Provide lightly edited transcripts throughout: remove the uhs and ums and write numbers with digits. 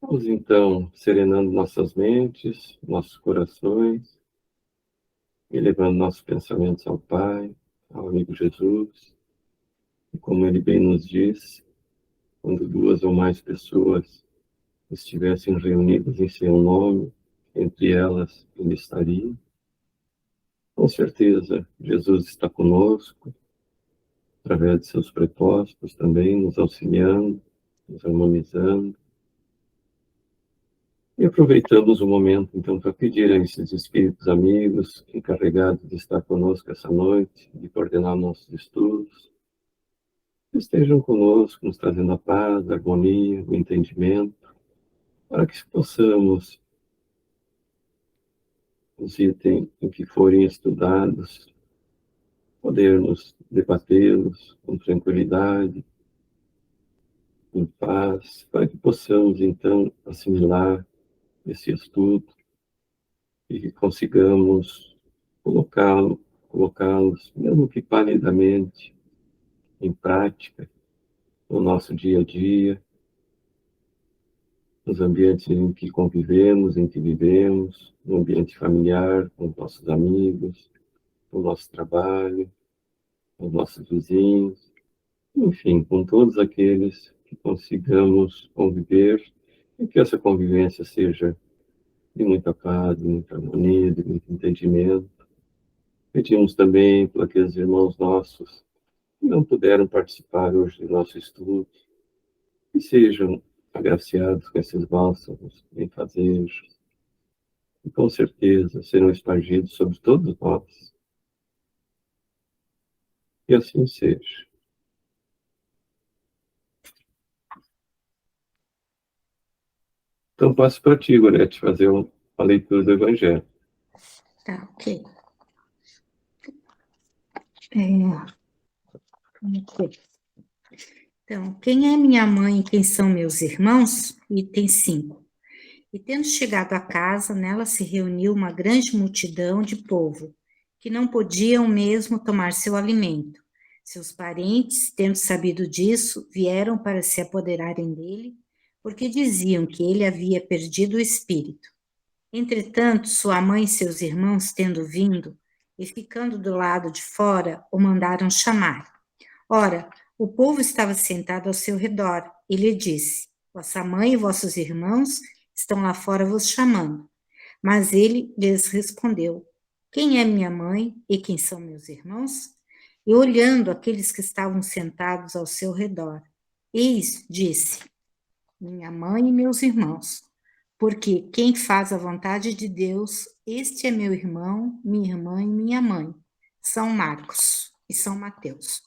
Vamos então serenando nossas mentes, nossos corações, e levando nossos pensamentos ao Pai, ao amigo Jesus. E como ele bem nos diz, quando duas ou mais pessoas estivessem reunidas em seu nome, entre elas ele estaria. Com certeza, Jesus está conosco, através de seus propósitos também, nos auxiliando, nos harmonizando. E aproveitamos o momento, então, para pedir a esses espíritos amigos encarregados de estar conosco essa noite, de coordenar nossos estudos, que estejam conosco, nos trazendo a paz, a harmonia, o entendimento, para que possamos, os itens em que forem estudados, podermos debatê-los com tranquilidade, em paz, para que possamos, então, assimilar esse estudo e que consigamos colocá-los, mesmo que palidamente, em prática, no nosso dia a dia, nos ambientes em que convivemos, em que vivemos, no ambiente familiar, com os nossos amigos, no nosso trabalho, com os nossos vizinhos, enfim, com todos aqueles que consigamos conviver e que essa convivência seja de muita paz, de muita harmonia, de muito entendimento. Pedimos também por aqueles irmãos nossos que não puderam participar hoje do nosso estudo, que sejam agraciados com esses bálsamos benfazejos, e com certeza serão espargidos sobre todos nós. E assim seja. Então passo para ti, Gorete, fazer uma leitura do Evangelho. Tá, ok. Vamos ver. Então, quem é minha mãe e quem são meus irmãos? Item 5. E tendo chegado à casa, nela se reuniu uma grande multidão de povo, que não podiam mesmo tomar seu alimento. Seus parentes, tendo sabido disso, vieram para se apoderarem dele, porque diziam que ele havia perdido o espírito. Entretanto, sua mãe e seus irmãos, tendo vindo, e ficando do lado de fora, o mandaram chamar. Ora, o povo estava sentado ao seu redor, e lhe disse: Vossa mãe e vossos irmãos estão lá fora vos chamando. Mas ele lhes respondeu: Quem é minha mãe e quem são meus irmãos? E olhando aqueles que estavam sentados ao seu redor, eis, disse: Minha mãe e meus irmãos. Porque quem faz a vontade de Deus, este é meu irmão, minha irmã e minha mãe. São Marcos e São Mateus.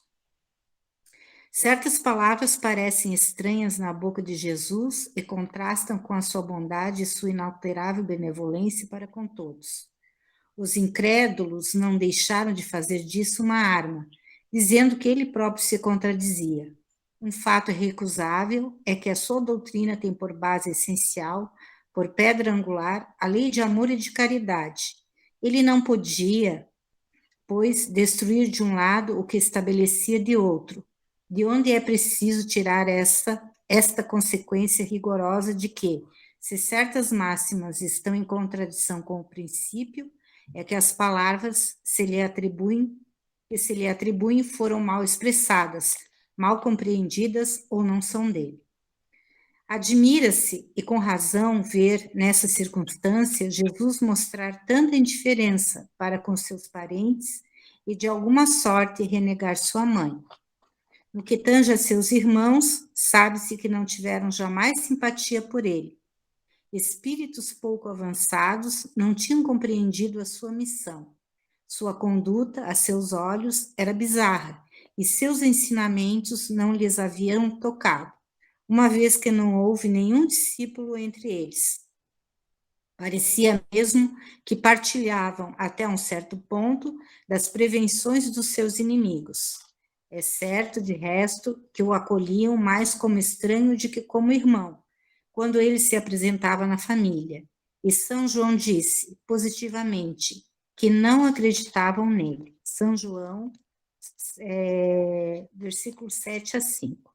Certas palavras parecem estranhas na boca de Jesus e contrastam com a sua bondade e sua inalterável benevolência para com todos. Os incrédulos não deixaram de fazer disso uma arma, dizendo que ele próprio se contradizia. Um fato irrecusável é que a sua doutrina tem por base essencial, por pedra angular, a lei de amor e de caridade. Ele não podia, pois, destruir de um lado o que estabelecia de outro, de onde é preciso tirar esta consequência rigorosa de que, se certas máximas estão em contradição com o princípio, é que as palavras que se lhe atribuem foram mal expressadas, mal compreendidas ou não são dele. Admira-se, e com razão, ver nessa circunstância Jesus mostrar tanta indiferença para com seus parentes e, de alguma sorte, renegar sua mãe. No que tange a seus irmãos, sabe-se que não tiveram jamais simpatia por ele. Espíritos pouco avançados não tinham compreendido a sua missão. Sua conduta, a seus olhos, era bizarra, e seus ensinamentos não lhes haviam tocado, uma vez que não houve nenhum discípulo entre eles. Parecia mesmo que partilhavam, até um certo ponto, das prevenções dos seus inimigos. É certo, de resto, que o acolhiam mais como estranho do que como irmão, quando ele se apresentava na família. E São João disse, positivamente, que não acreditavam nele. São João, versículo 7 a 5.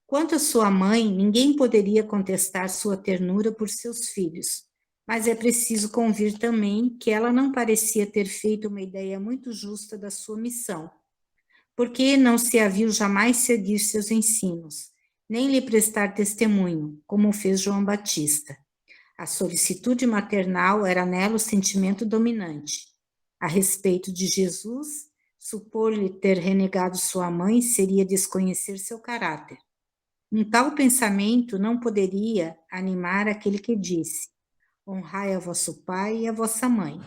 Quanto à sua mãe, ninguém poderia contestar sua ternura por seus filhos, mas é preciso convir também que ela não parecia ter feito uma ideia muito justa da sua missão, porque não se a viu jamais seguir seus ensinos, nem lhe prestar testemunho, como fez João Batista. A solicitude maternal era nela o sentimento dominante. A respeito de Jesus, supor-lhe ter renegado sua mãe seria desconhecer seu caráter. Um tal pensamento não poderia animar aquele que disse: honrai a vosso pai e a vossa mãe.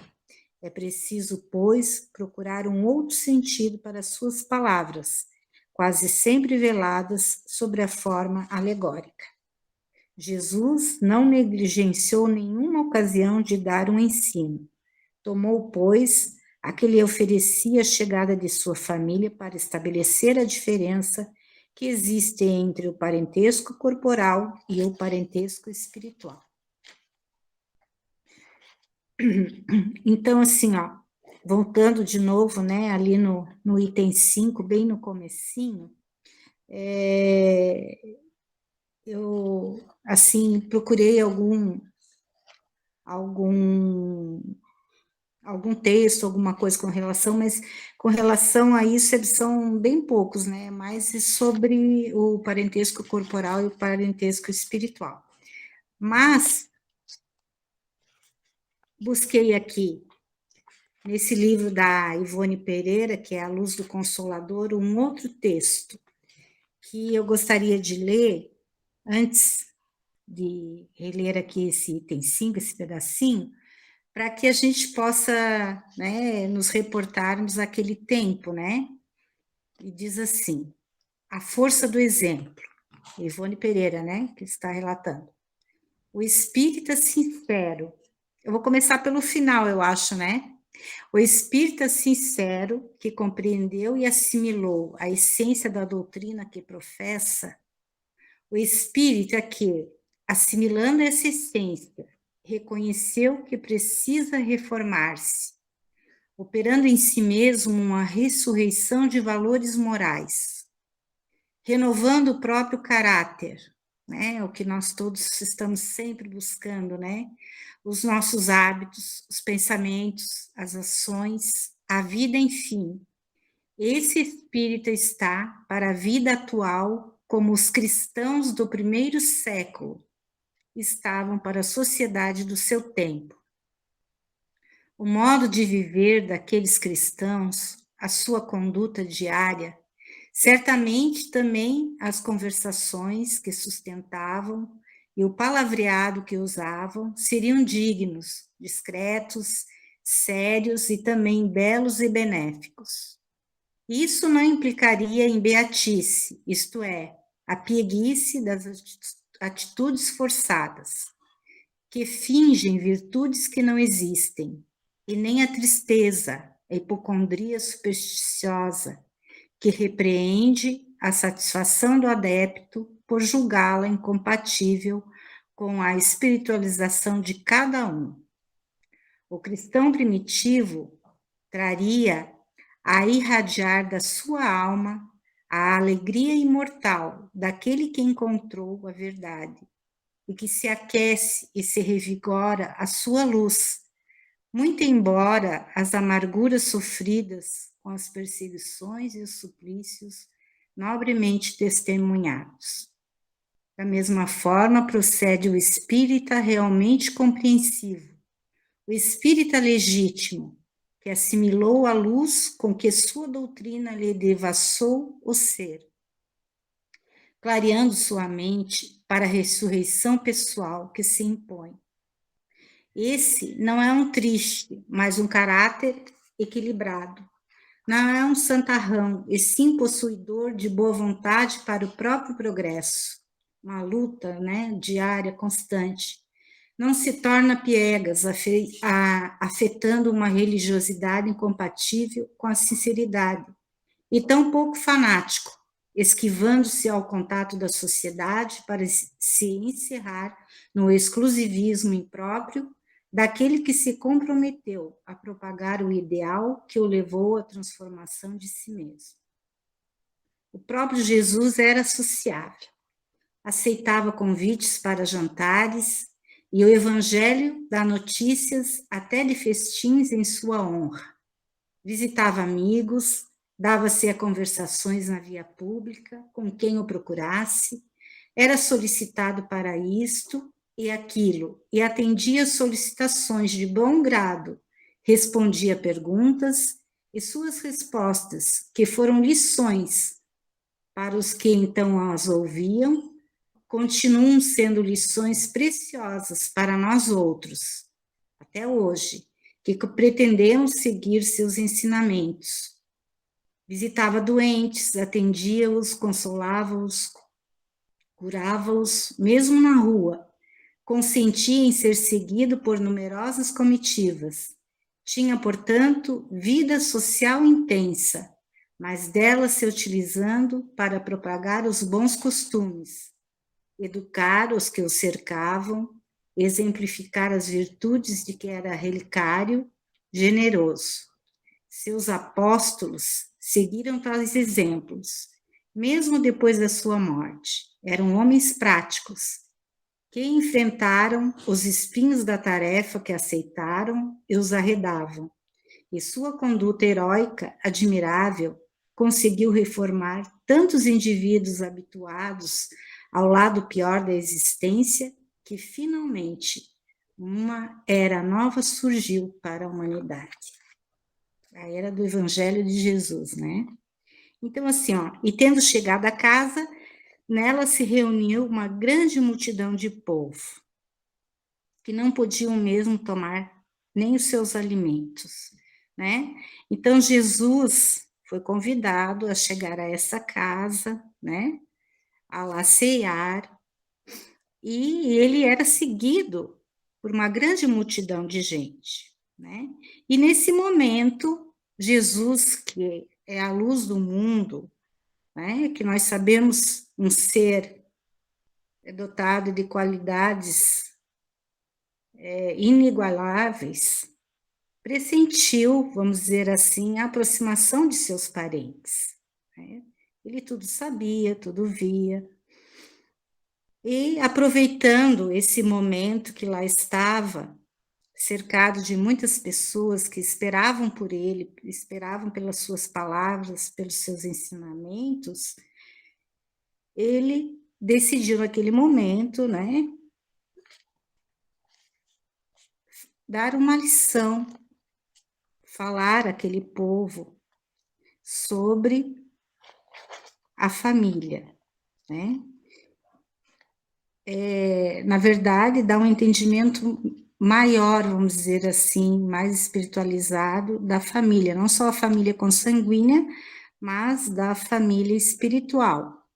É preciso, pois, procurar um outro sentido para suas palavras, quase sempre veladas sobre a forma alegórica. Jesus não negligenciou nenhuma ocasião de dar um ensino. Tomou, pois, a que lhe oferecia a chegada de sua família para estabelecer a diferença que existe entre o parentesco corporal e o parentesco espiritual. Então, assim, ó, voltando de novo, né, ali no item 5, bem no comecinho, eu, assim, procurei algum texto, alguma coisa com relação, mas com relação a isso, eles são bem poucos, né, mais sobre o parentesco corporal e o parentesco espiritual. Mas, busquei aqui, nesse livro da Ivone Pereira, que é A Luz do Consolador, um outro texto que eu gostaria de ler, antes de reler aqui esse item 5, esse pedacinho, para que a gente possa, né, nos reportarmos àquele tempo, né? E diz assim, a força do exemplo, Ivone Pereira, né, que está relatando. O espírita sincero, eu vou começar pelo final, eu acho, né? O espírita sincero, que compreendeu e assimilou a essência da doutrina que professa, o espírita que, assimilando essa essência, reconheceu que precisa reformar-se, operando em si mesmo uma ressurreição de valores morais, renovando o próprio caráter, né? O que nós todos estamos sempre buscando, né? Os nossos hábitos, os pensamentos, as ações, a vida, enfim. Esse espírito está para a vida atual como os cristãos do primeiro século estavam para a sociedade do seu tempo. O modo de viver daqueles cristãos, a sua conduta diária, certamente também as conversações que sustentavam e o palavreado que usavam seriam dignos, discretos, sérios e também belos e benéficos. Isso não implicaria em beatice, isto é, a pieguice das atitudes forçadas, que fingem virtudes que não existem, e nem a tristeza, a hipocondria supersticiosa, que repreende a satisfação do adepto por julgá-la incompatível com a espiritualização de cada um. O cristão primitivo traria a irradiar da sua alma a alegria imortal daquele que encontrou a verdade e que se aquece e se revigora a sua luz, muito embora as amarguras sofridas com as perseguições e os suplícios nobremente testemunhados. Da mesma forma, procede o espírita realmente compreensivo, o espírita legítimo, que assimilou a luz com que sua doutrina lhe devassou o ser, clareando sua mente para a ressurreição pessoal que se impõe. Esse não é um triste, mas um caráter equilibrado. Não é um santarrão, e sim possuidor de boa vontade para o próprio progresso. Uma luta, né, diária, constante. Não se torna piegas, afetando uma religiosidade incompatível com a sinceridade, e tampouco fanático, esquivando-se ao contato da sociedade para se encerrar no exclusivismo impróprio daquele que se comprometeu a propagar o ideal que o levou à transformação de si mesmo. O próprio Jesus era sociável. aceitava convites para jantares, e o Evangelho dá notícias até de festins em sua honra. Visitava amigos, dava-se a conversações na via pública, com quem o procurasse, era solicitado para isto e aquilo, e atendia solicitações de bom grado, respondia perguntas, e suas respostas, que foram lições para os que então as ouviam, continuam sendo lições preciosas para nós outros, até hoje, que pretendemos seguir seus ensinamentos. Visitava doentes, atendia-os, consolava-os, curava-os, mesmo na rua. Consentia em ser seguido por numerosas comitivas. Tinha, portanto, vida social intensa, mas dela se utilizando para propagar os bons costumes, educar os que o cercavam, exemplificar as virtudes de que era relicário, generoso. Seus apóstolos seguiram tais exemplos, mesmo depois da sua morte. Eram homens práticos, que enfrentaram os espinhos da tarefa que aceitaram e os arredavam. E sua conduta heróica, admirável, conseguiu reformar tantos indivíduos habituados ao lado pior da existência, que finalmente uma era nova surgiu para a humanidade. A era do Evangelho de Jesus, né? Então, assim, ó, e tendo chegado à casa, nela se reuniu uma grande multidão de povo, que não podiam mesmo tomar nem os seus alimentos, né? Então, Jesus foi convidado a chegar a essa casa, né? A lá cear, e ele era seguido por uma grande multidão de gente, né? E nesse momento, Jesus, que é a luz do mundo, né? Que nós sabemos um ser dotado de qualidades inigualáveis, pressentiu, vamos dizer assim, a aproximação de seus parentes, né? Ele tudo sabia, tudo via, e aproveitando esse momento que lá estava, cercado de muitas pessoas que esperavam por ele, esperavam pelas suas palavras, pelos seus ensinamentos, ele decidiu naquele momento, né, dar uma lição, falar àquele povo sobre a família, né? Na verdade, dá um entendimento maior, vamos dizer assim, mais espiritualizado da família, não só a família consanguínea, mas da família espiritual,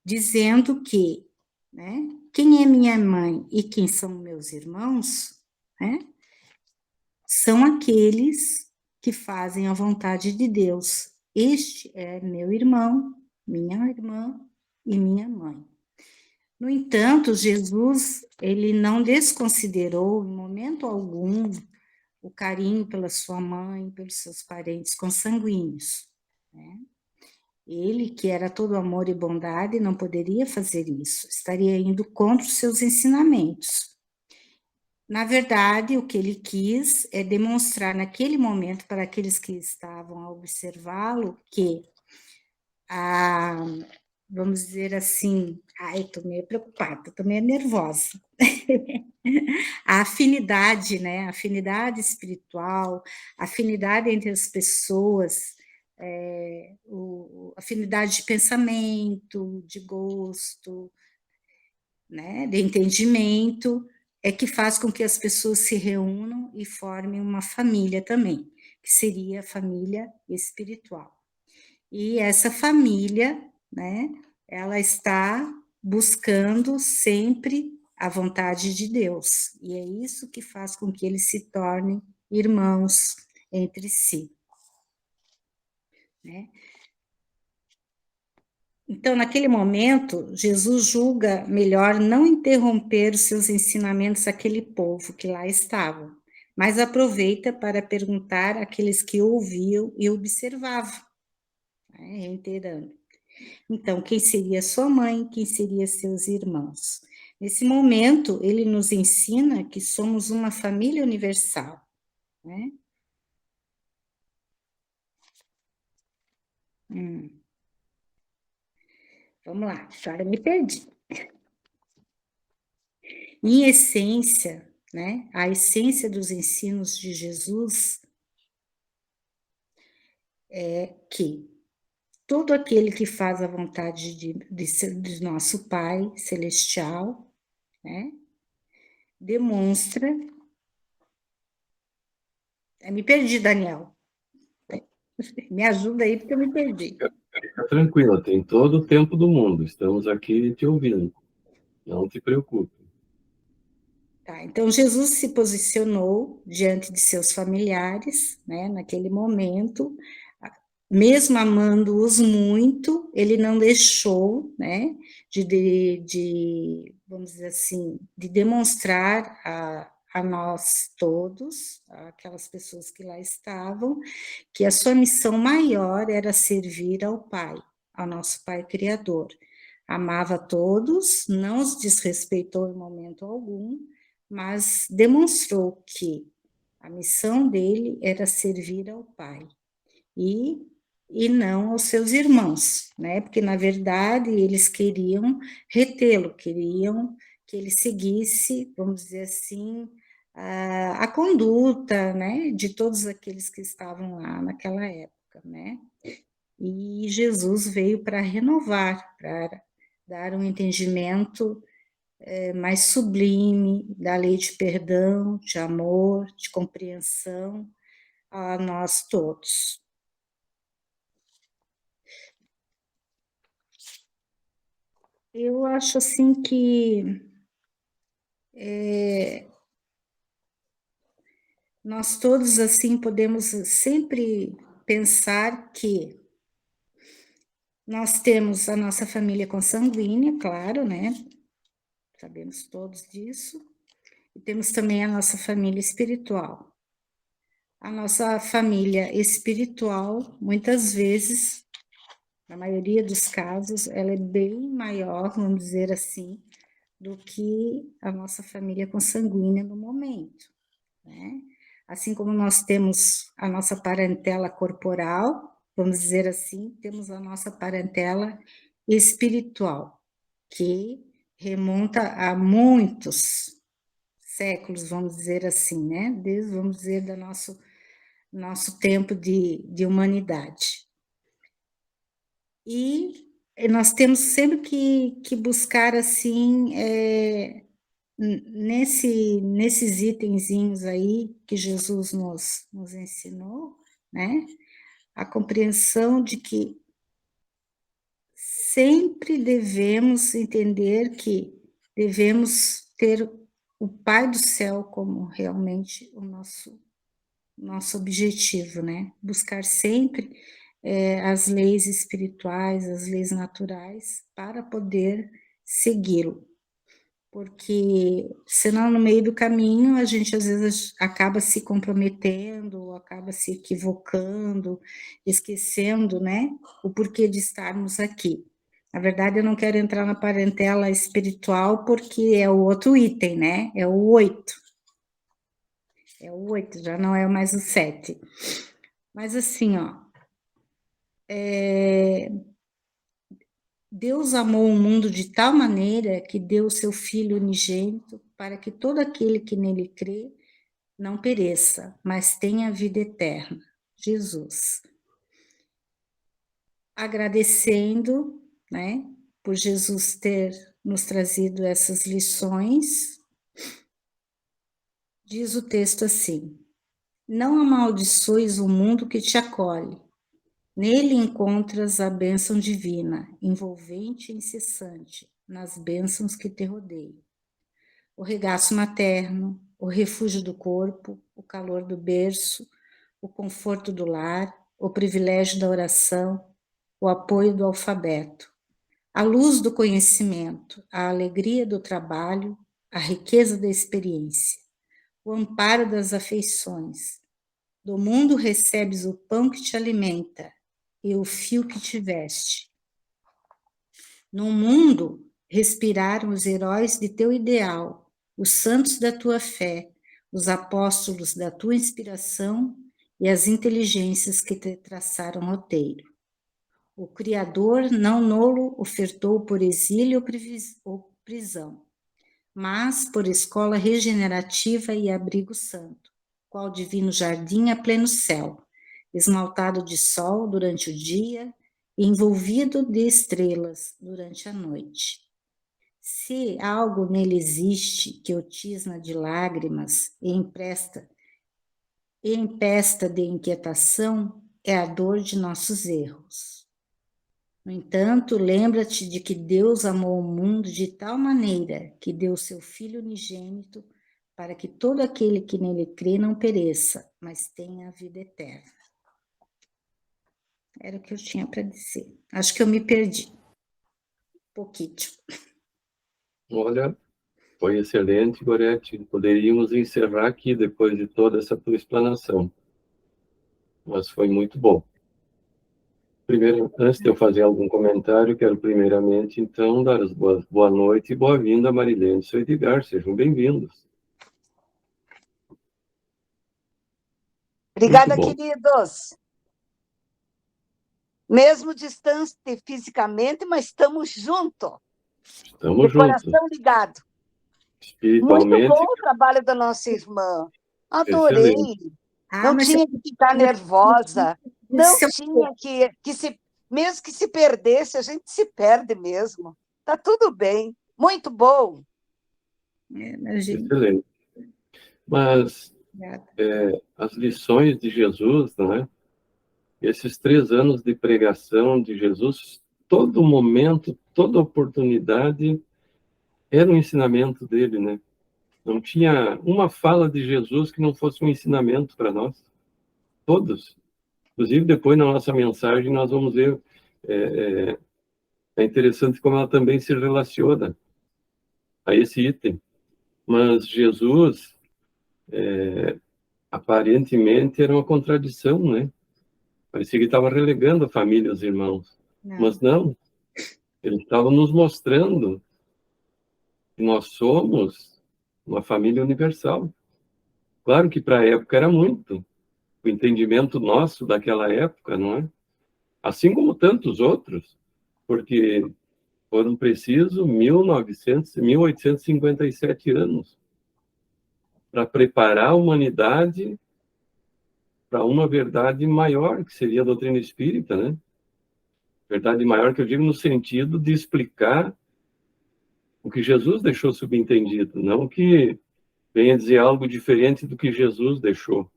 dizendo que, né, quem é minha mãe e quem são meus irmãos, né, são aqueles que fazem a vontade de Deus. Este é meu irmão, minha irmã e minha mãe. No entanto, Jesus, ele não desconsiderou em momento algum o carinho pela sua mãe, pelos seus parentes consanguíneos, né? Ele, que era todo amor e bondade, não poderia fazer isso, estaria indo contra os seus ensinamentos. Na verdade, o que ele quis é demonstrar naquele momento para aqueles que estavam a observá-lo que vamos dizer assim, ai, estou meio preocupada, estou meio nervosa. A afinidade, né? A afinidade espiritual, a afinidade entre as pessoas, afinidade de pensamento, de gosto, né? De entendimento, é que faz com que as pessoas se reúnam e formem uma família também, que seria a família espiritual. E essa família, né, ela está buscando sempre a vontade de Deus, e é isso que faz com que eles se tornem irmãos entre si, né? Então, naquele momento, Jesus julga melhor não interromper os seus ensinamentos àquele povo que lá estava, mas aproveita para perguntar àqueles que ouviam e observavam, né, reiterando. Então, quem seria sua mãe, quem seria seus irmãos? Nesse momento, ele nos ensina que somos uma família universal, né? Vamos lá, agora me perdi. Em essência, né, a essência dos ensinos de Jesus é que todo aquele que faz a vontade de nosso Pai Celestial, né, demonstra. Me perdi, Daniel. Me ajuda aí, porque eu me perdi. Fica tranquila, tem todo o tempo do mundo. Estamos aqui te ouvindo. Não te preocupe. Tá, então, Jesus se posicionou diante de seus familiares, né, naquele momento, mesmo amando-os muito, ele não deixou, né, vamos dizer assim, de demonstrar a nós todos, aquelas pessoas que lá estavam, que a sua missão maior era servir ao Pai, ao nosso Pai Criador. Amava todos, não os desrespeitou em momento algum, mas demonstrou que a missão dele era servir ao Pai e, e não aos seus irmãos, né? Porque, na verdade, eles queriam retê-lo, queriam que ele seguisse, vamos dizer assim, a conduta, né, de todos aqueles que estavam lá naquela época, né? E Jesus veio para renovar, para dar um entendimento mais sublime da lei de perdão, de amor, de compreensão a nós todos. Eu acho assim que nós todos assim podemos sempre pensar que nós temos a nossa família consanguínea, claro, né? Sabemos todos disso. E temos também a nossa família espiritual. A nossa família espiritual, muitas vezes, na maioria dos casos, ela é bem maior, vamos dizer assim, do que a nossa família consanguínea no momento, né? Assim como nós temos a nossa parentela corporal, vamos dizer assim, temos a nossa parentela espiritual, que remonta a muitos séculos, vamos dizer assim, né? Desde, vamos dizer, do nosso tempo de humanidade. E nós temos sempre que buscar, assim, nesses itenzinhos aí que Jesus nos ensinou, né? A compreensão de que sempre devemos entender que devemos ter o Pai do céu como realmente o nosso objetivo, né? Buscar sempre as leis espirituais, as leis naturais, para poder segui-lo. Porque senão no meio do caminho a gente às vezes acaba se comprometendo, acaba se equivocando, esquecendo, né, o porquê de estarmos aqui. Na verdade, eu não quero entrar na parentela espiritual porque é o outro item, né, é o 8. É o 8, já não é mais o 7. Mas assim, ó, Deus amou o mundo de tal maneira que deu o seu Filho unigênito para que todo aquele que nele crê não pereça, mas tenha vida eterna. Jesus. Agradecendo, né, por Jesus ter nos trazido essas lições, diz o texto assim: não amaldiçoes o mundo que te acolhe. Nele encontras a bênção divina, envolvente e incessante, nas bênçãos que te rodeiam. O regaço materno, o refúgio do corpo, o calor do berço, o conforto do lar, o privilégio da oração, o apoio do alfabeto, a luz do conhecimento, a alegria do trabalho, a riqueza da experiência, o amparo das afeições. Do mundo recebes o pão que te alimenta e o fio que te veste. No mundo respiraram os heróis de teu ideal, os santos da tua fé, os apóstolos da tua inspiração e as inteligências que te traçaram roteiro. O Criador não nolo ofertou por exílio ou prisão, mas por escola regenerativa e abrigo santo, qual divino jardim a pleno céu, esmaltado de sol durante o dia e envolvido de estrelas durante a noite. Se algo nele existe que o tisna de lágrimas e empesta de inquietação, é a dor de nossos erros. No entanto, lembra-te de que Deus amou o mundo de tal maneira que deu seu Filho unigênito para que todo aquele que nele crê não pereça, mas tenha a vida eterna. Era o que eu tinha para dizer. Acho que eu me perdi. Pouquinho. Olha, foi excelente, Gorete. Poderíamos encerrar aqui depois de toda essa tua explanação. Mas foi muito bom. Primeiro, antes de eu fazer algum comentário, quero primeiramente, então, dar as boa noite e boa-vinda a Marilene e seu Edgar. Sejam bem-vindos. Obrigada, queridos. Mesmo distante fisicamente, mas estamos juntos. Estamos juntos. Coração ligado. Espiritualmente. Muito bom o trabalho da nossa irmã. Adorei. Excelente. Não tinha que ficar nervosa. Não tinha que se... Mesmo que se perdesse, a gente se perde mesmo. Tá tudo bem. Muito bom. Excelente. Mas as lições de Jesus, não é? Esses 3 anos de pregação de Jesus, todo momento, toda oportunidade, era um ensinamento dele, né? Não tinha uma fala de Jesus que não fosse um ensinamento para nós. Todos. Inclusive, depois, na nossa mensagem, nós vamos ver... É interessante como ela também se relaciona a esse item. Mas Jesus, aparentemente, era uma contradição, né? Parecia que estava relegando a família e os irmãos. Não. Mas não. Ele estava nos mostrando que nós somos uma família universal. Claro que para a época era muito. O entendimento nosso daquela época, não é? Assim como tantos outros, porque foram precisos 1857 anos para preparar a humanidade para uma verdade maior, que seria a doutrina espírita, né? Verdade maior que eu digo no sentido de explicar o que Jesus deixou subentendido, não que venha dizer algo diferente do que Jesus deixou,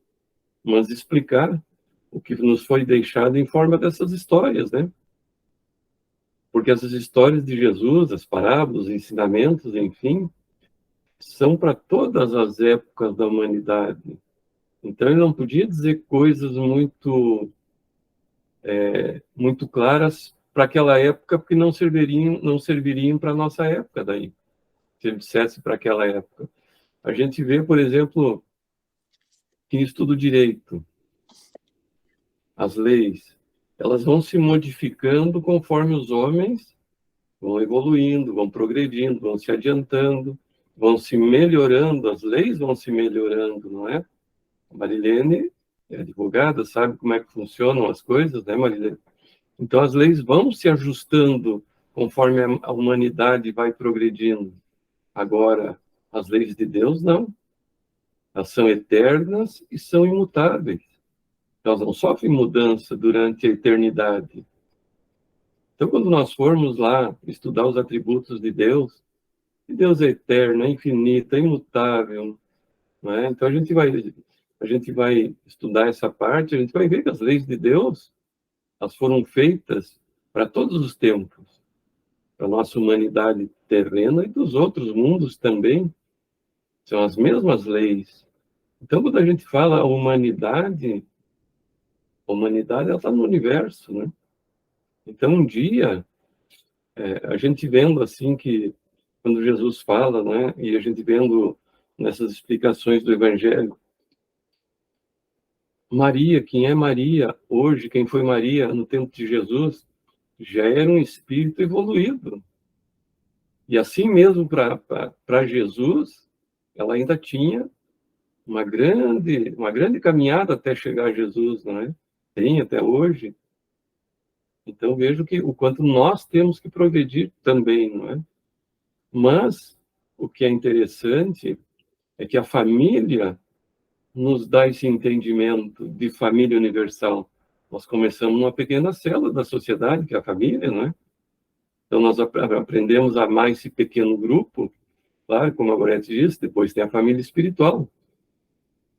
mas explicar o que nos foi deixado em forma dessas histórias, né? Porque essas histórias de Jesus, as parábolas, os ensinamentos, enfim, são para todas as épocas da humanidade. Então, ele não podia dizer coisas muito claras para aquela época, porque não serviriam para a nossa época daí, se ele dissesse para aquela época. A gente vê, por exemplo, quem estuda o direito, as leis, elas vão se modificando conforme os homens vão evoluindo, vão progredindo, vão se adiantando, vão se melhorando, as leis vão se melhorando, não é? A Marilene é advogada, sabe como é que funcionam as coisas, né, Marilene? Então, as leis vão se ajustando conforme a humanidade vai progredindo. Agora, as leis de Deus, não. Elas são eternas e são imutáveis. Elas não sofrem mudança durante a eternidade. Então, quando nós formos lá estudar os atributos de Deus é eterno, é infinito, é imutável, não é? Então, a gente vai estudar essa parte, a gente vai ver que as leis de Deus, elas foram feitas para todos os tempos, para a nossa humanidade terrena e dos outros mundos também. São as mesmas leis. Então, quando a gente fala a humanidade ela está no universo, né? Então, um dia, a gente vendo assim que, quando Jesus fala, né, e a gente vendo nessas explicações do Evangelho, Maria, quem é Maria hoje, quem foi Maria no tempo de Jesus, já era um espírito evoluído. E assim mesmo, para Jesus, ela ainda tinha uma grande caminhada até chegar a Jesus, não é? Tem até hoje. Então, vejo que o quanto nós temos que progredir também, não é? Mas, o que é interessante é que a família nos dá esse entendimento de família universal. Nós começamos numa pequena célula da sociedade, que é a família, não é? Então, nós aprendemos a amar esse pequeno grupo, claro, como a Gorete disse, depois tem a família espiritual,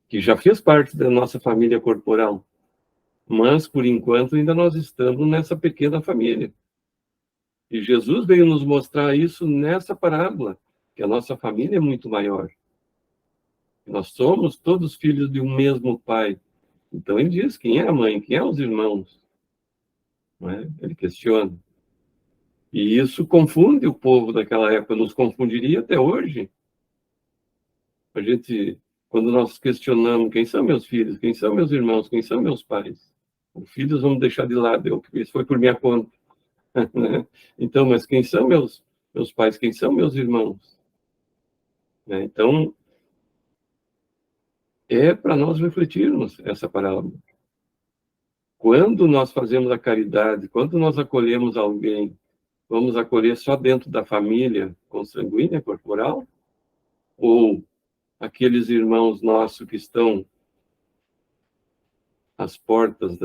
que já fez parte da nossa família corporal. Mas, por enquanto, ainda nós estamos nessa pequena família. E Jesus veio nos mostrar isso nessa parábola, que a nossa família é muito maior. Nós somos todos filhos de um mesmo pai. Então, ele diz quem é a mãe, quem é os irmãos. Não é? Ele questiona. E isso confunde o povo daquela época, nos confundiria até hoje. A gente, quando nós questionamos quem são meus filhos, quem são meus irmãos, quem são meus pais, os filhos vamos deixar de lado, isso foi por minha conta. Né? Então, mas quem são meus pais, quem são meus irmãos? Né? Então, é para nós refletirmos essa parábola. Quando nós fazemos a caridade, quando nós acolhemos alguém, vamos acolher só dentro da família consanguínea, corporal? Ou aqueles irmãos nossos que estão às portas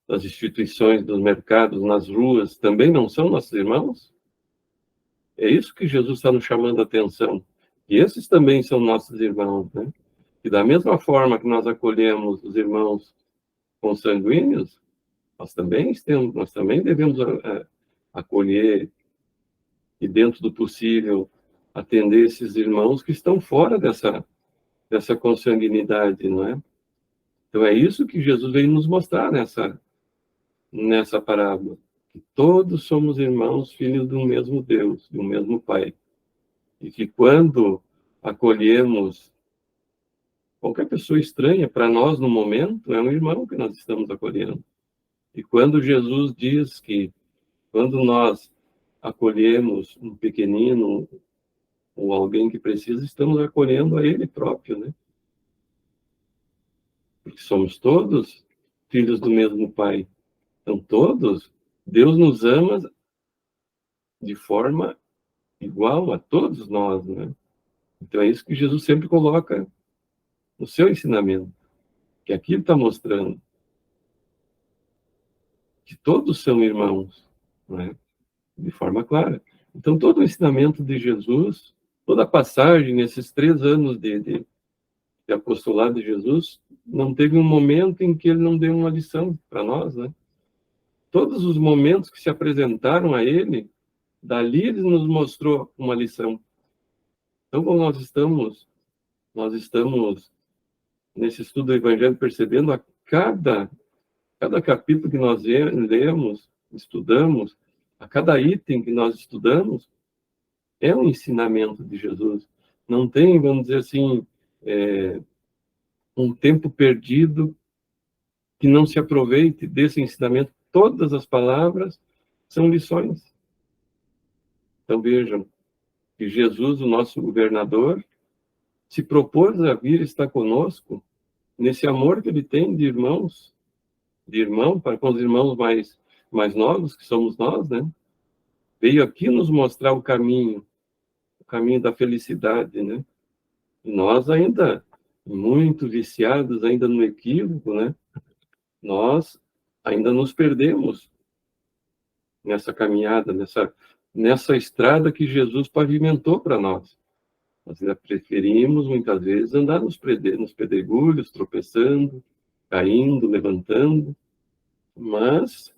das instituições, dos mercados, nas ruas, também não são nossos irmãos? É isso que Jesus está nos chamando a atenção. E esses também são nossos irmãos, né? E da mesma forma que nós acolhemos os irmãos consanguíneos, nós também devemos acolher e, dentro do possível, atender esses irmãos que estão fora dessa consanguinidade, não é? Então, é isso que Jesus veio nos mostrar nessa parábola. Que todos somos irmãos, filhos de um mesmo Deus, de um mesmo Pai. E que quando acolhemos qualquer pessoa estranha para nós no momento, é um irmão que nós estamos acolhendo. E quando Jesus diz que quando nós acolhemos um pequenino ou alguém que precisa, estamos acolhendo a ele próprio, né? Porque somos todos filhos do mesmo Pai. Então, todos, Deus nos ama de forma igual a todos nós, né? Então, é isso que Jesus sempre coloca no seu ensinamento, que aqui ele está mostrando que todos são irmãos, né? De forma clara. Então, todo o ensinamento de Jesus, toda a passagem nesses 3 anos de apostolado de Jesus, não teve um momento em que ele não deu uma lição para nós, né? Todos os momentos que se apresentaram a ele, dali ele nos mostrou uma lição. Então, como nós estamos nesse estudo do Evangelho percebendo a cada capítulo que nós lemos, estudamos, a cada item que nós estudamos, é um ensinamento de Jesus. Não tem, vamos dizer assim, um tempo perdido que não se aproveite desse ensinamento. Todas as palavras são lições. Então, vejam que Jesus, o nosso governador, se propôs a vir estar conosco nesse amor que ele tem de irmãos, de irmão para com os irmãos mais novos, que somos nós, né? Veio aqui nos mostrar o caminho da felicidade, né? E nós ainda, muito viciados, ainda no equívoco, né? Nós ainda nos perdemos nessa caminhada, nessa estrada que Jesus pavimentou para nós. Nós ainda preferimos, muitas vezes, andar nos pedregulhos, tropeçando, caindo, levantando, mas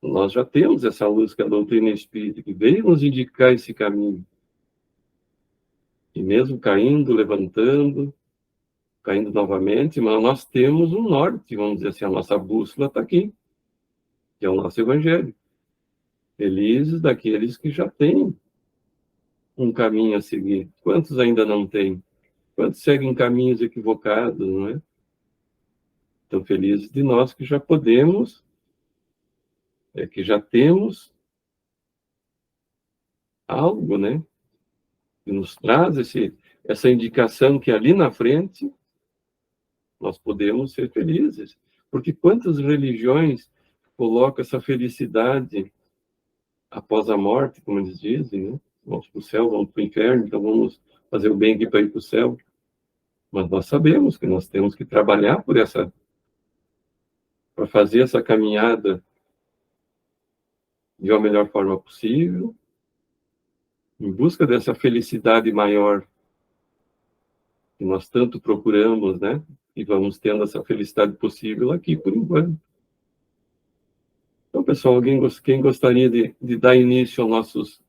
nós já temos essa luz que é a doutrina espírita, que veio nos indicar esse caminho. E mesmo caindo, levantando, caindo novamente, mas nós temos um norte, vamos dizer assim, a nossa bússola está aqui, que é o nosso Evangelho. Felizes daqueles que já têm um caminho a seguir. Quantos ainda não têm? Quantos seguem caminhos equivocados, não é? Então, felizes de nós que já podemos é que já temos algo, né, que nos traz essa indicação que ali na frente nós podemos ser felizes. Porque quantas religiões colocam essa felicidade após a morte, como eles dizem, né? Vamos para o céu, vamos para o inferno, então vamos fazer o bem aqui para ir para o céu. Mas nós sabemos que nós temos que trabalhar para fazer essa caminhada de uma melhor forma possível, em busca dessa felicidade maior que nós tanto procuramos, né? E vamos tendo essa felicidade possível aqui por enquanto. Então, pessoal, quem gostaria de dar início aos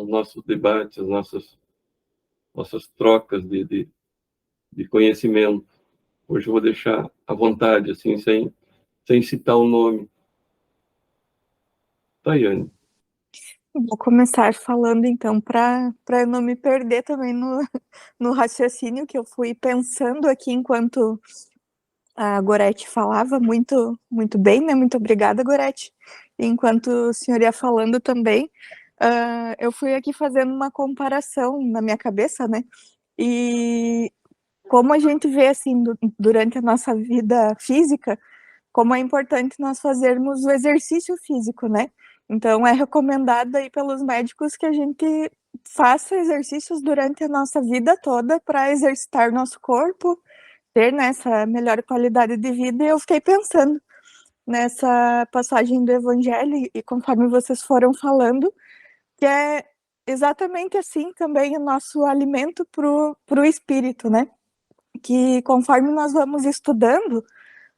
nossos debates, às nossas trocas de conhecimento? Hoje eu vou deixar à vontade, assim, sem citar o nome. Tayane. Vou começar falando, então, para eu não me perder também no raciocínio que eu fui pensando aqui enquanto a Gorete falava, muito, muito bem, né? Muito obrigada, Gorete. Enquanto o senhor ia falando também, eu fui aqui fazendo uma comparação na minha cabeça, né? E como a gente vê, assim, durante a nossa vida física, como é importante nós fazermos o exercício físico, né? Então, é recomendado aí pelos médicos que a gente faça exercícios durante a nossa vida toda para exercitar nosso corpo, ter, né, essa melhor qualidade de vida. E eu fiquei pensando nessa passagem do Evangelho, e conforme vocês foram falando, que é exatamente assim também o nosso alimento para o espírito, né? Que conforme nós vamos estudando,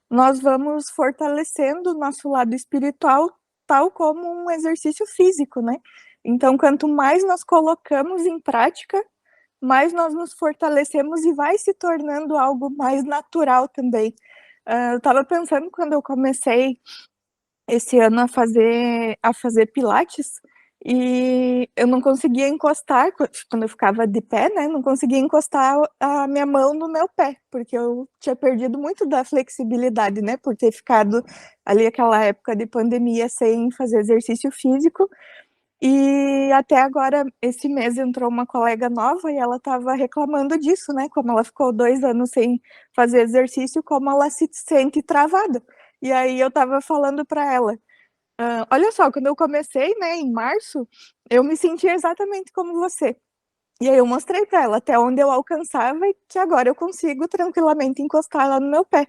nós vamos fortalecendo o nosso lado espiritual, tal como um exercício físico, né? Então, quanto mais nós colocamos em prática, mais nós nos fortalecemos e vai se tornando algo mais natural também. Eu estava pensando quando eu comecei esse ano a fazer pilates, e eu não conseguia encostar, quando eu ficava de pé, né, não conseguia encostar a minha mão no meu pé, porque eu tinha perdido muito da flexibilidade, né, por ter ficado ali aquela época de pandemia sem fazer exercício físico. E até agora, esse mês, entrou uma colega nova e ela estava reclamando disso, né, como ela ficou 2 anos sem fazer exercício, como ela se sente travada. E aí eu estava falando para ela, olha só, quando eu comecei, né, em março, eu me sentia exatamente como você. E aí eu mostrei para ela até onde eu alcançava e que agora eu consigo tranquilamente encostar lá no meu pé.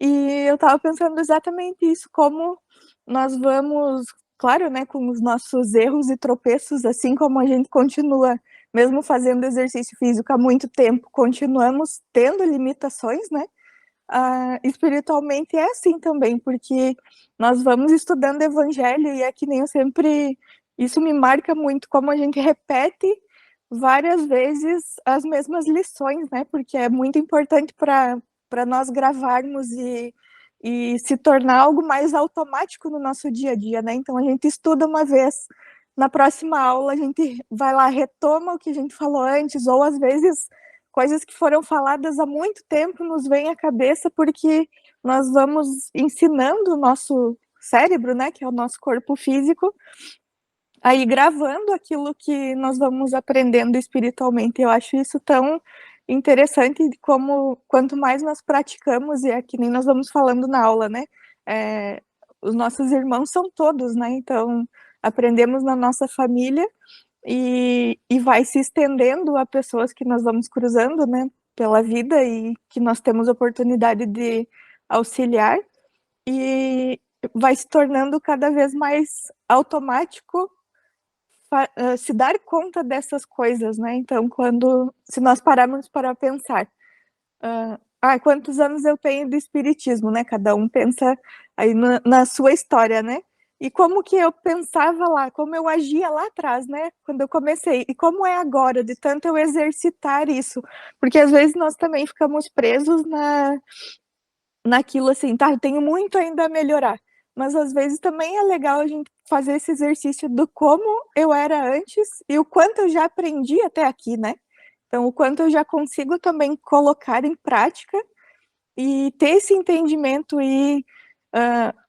E eu estava pensando exatamente isso, como nós vamos, claro, né, com os nossos erros e tropeços, assim como a gente continua, mesmo fazendo exercício físico há muito tempo, continuamos tendo limitações, né? Espiritualmente é assim também, porque nós vamos estudando evangelho e é que nem eu sempre, isso me marca muito, como a gente repete várias vezes as mesmas lições, né? Porque é muito importante para nós gravarmos e se tornar algo mais automático no nosso dia a dia, né? Então a gente estuda uma vez, na próxima aula a gente vai lá, retoma o que a gente falou antes, ou às vezes coisas que foram faladas há muito tempo nos vêm à cabeça porque nós vamos ensinando o nosso cérebro, né, que é o nosso corpo físico, aí gravando aquilo que nós vamos aprendendo espiritualmente. Eu acho isso tão interessante, como quanto mais nós praticamos, e é que nem nós vamos falando na aula, né, os nossos irmãos são todos, né, então aprendemos na nossa família, e vai se estendendo a pessoas que nós vamos cruzando, né, pela vida e que nós temos oportunidade de auxiliar, e vai se tornando cada vez mais automático se dar conta dessas coisas, né? Então, se nós pararmos para pensar, quantos anos eu tenho de espiritismo, né? Cada um pensa aí na sua história, né? E como que eu pensava lá, como eu agia lá atrás, né? Quando eu comecei, e como é agora, de tanto eu exercitar isso. Porque às vezes nós também ficamos presos naquilo assim, tá? Eu tenho muito ainda a melhorar. Mas às vezes também é legal a gente fazer esse exercício do como eu era antes e o quanto eu já aprendi até aqui, né? Então, o quanto eu já consigo também colocar em prática e ter esse entendimento e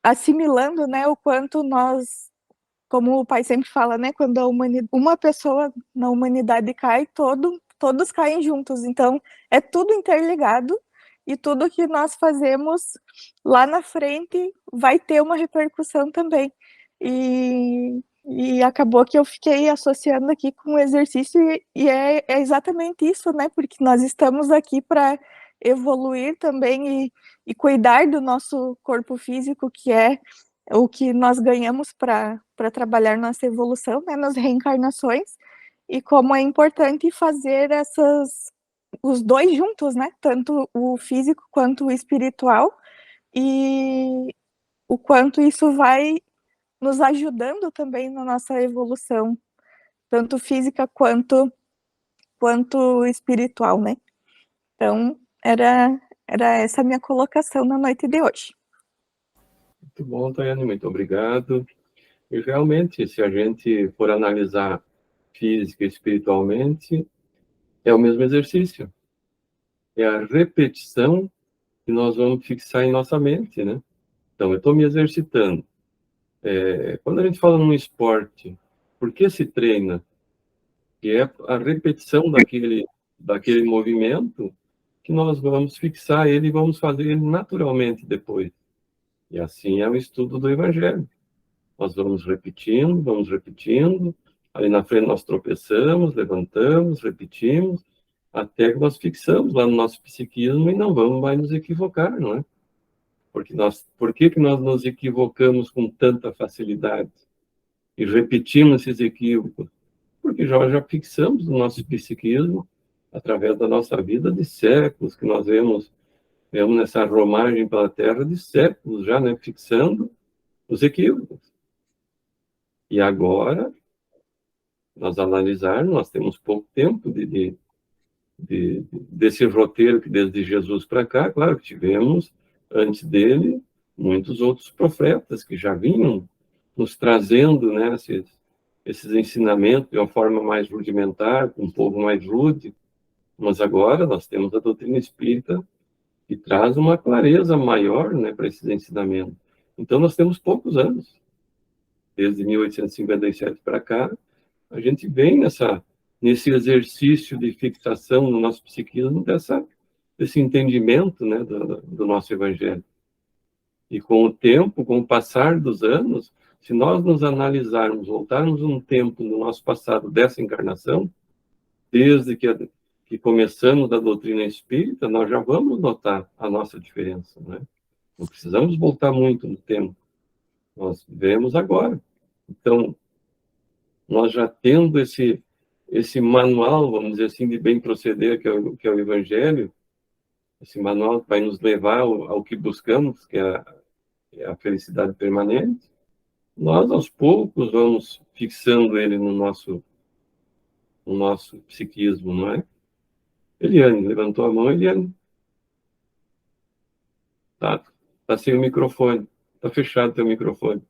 assimilando, né, o quanto nós, como o pai sempre fala, né, quando uma pessoa na humanidade cai, todos caem juntos. Então, é tudo interligado e tudo que nós fazemos lá na frente vai ter uma repercussão também. E acabou que eu fiquei associando aqui com o exercício e é exatamente isso, né? Porque nós estamos aqui para evoluir também e cuidar do nosso corpo físico, que é o que nós ganhamos para trabalhar nossa evolução, né, nas reencarnações, e como é importante fazer os dois juntos, né, tanto o físico quanto o espiritual, e o quanto isso vai nos ajudando também na nossa evolução, tanto física quanto espiritual, né. Então, era essa a minha colocação na noite de hoje. Muito bom, Tayane, muito obrigado. E realmente, se a gente for analisar física e espiritualmente, é o mesmo exercício. É a repetição que nós vamos fixar em nossa mente, né? Então, eu estou me exercitando. Quando a gente fala num esporte, por que se treina? Que é a repetição daquele movimento que nós vamos fixar ele e vamos fazer ele naturalmente depois. E assim é o estudo do Evangelho. Nós vamos repetindo, ali na frente nós tropeçamos, levantamos, repetimos, até que nós fixamos lá no nosso psiquismo e não vamos mais nos equivocar, não é? Por que que nós nos equivocamos com tanta facilidade? E repetimos esses equívocos? Porque já fixamos no nosso psiquismo, através da nossa vida de séculos, que nós vemos nessa romagem pela Terra de séculos já, né? Fixando os equívocos. E agora, nós analisarmos, nós temos pouco tempo desse roteiro que desde Jesus para cá, claro que tivemos, antes dele, muitos outros profetas que já vinham nos trazendo, né, esses ensinamentos de uma forma mais rudimentar, com um povo mais rude, mas agora nós temos a doutrina espírita que traz uma clareza maior, né, para esses ensinamentos. Então nós temos poucos anos, desde 1857 para cá, a gente vem nesse exercício de fixação no nosso psiquismo desse entendimento, né, do nosso evangelho. E com o tempo, com o passar dos anos, se nós nos analisarmos, voltarmos um tempo no nosso passado dessa encarnação, desde que começamos a doutrina espírita, nós já vamos notar a nossa diferença, né? Não precisamos voltar muito no tempo. Nós vemos agora. Então, nós já tendo esse manual, vamos dizer assim, de bem proceder, que é o Evangelho, esse manual que vai nos levar ao que buscamos, que é a felicidade permanente, nós, aos poucos, vamos fixando ele no nosso psiquismo, não é? Eliane, levantou a mão, Eliane. Tá sem o microfone. Tá fechado o teu microfone.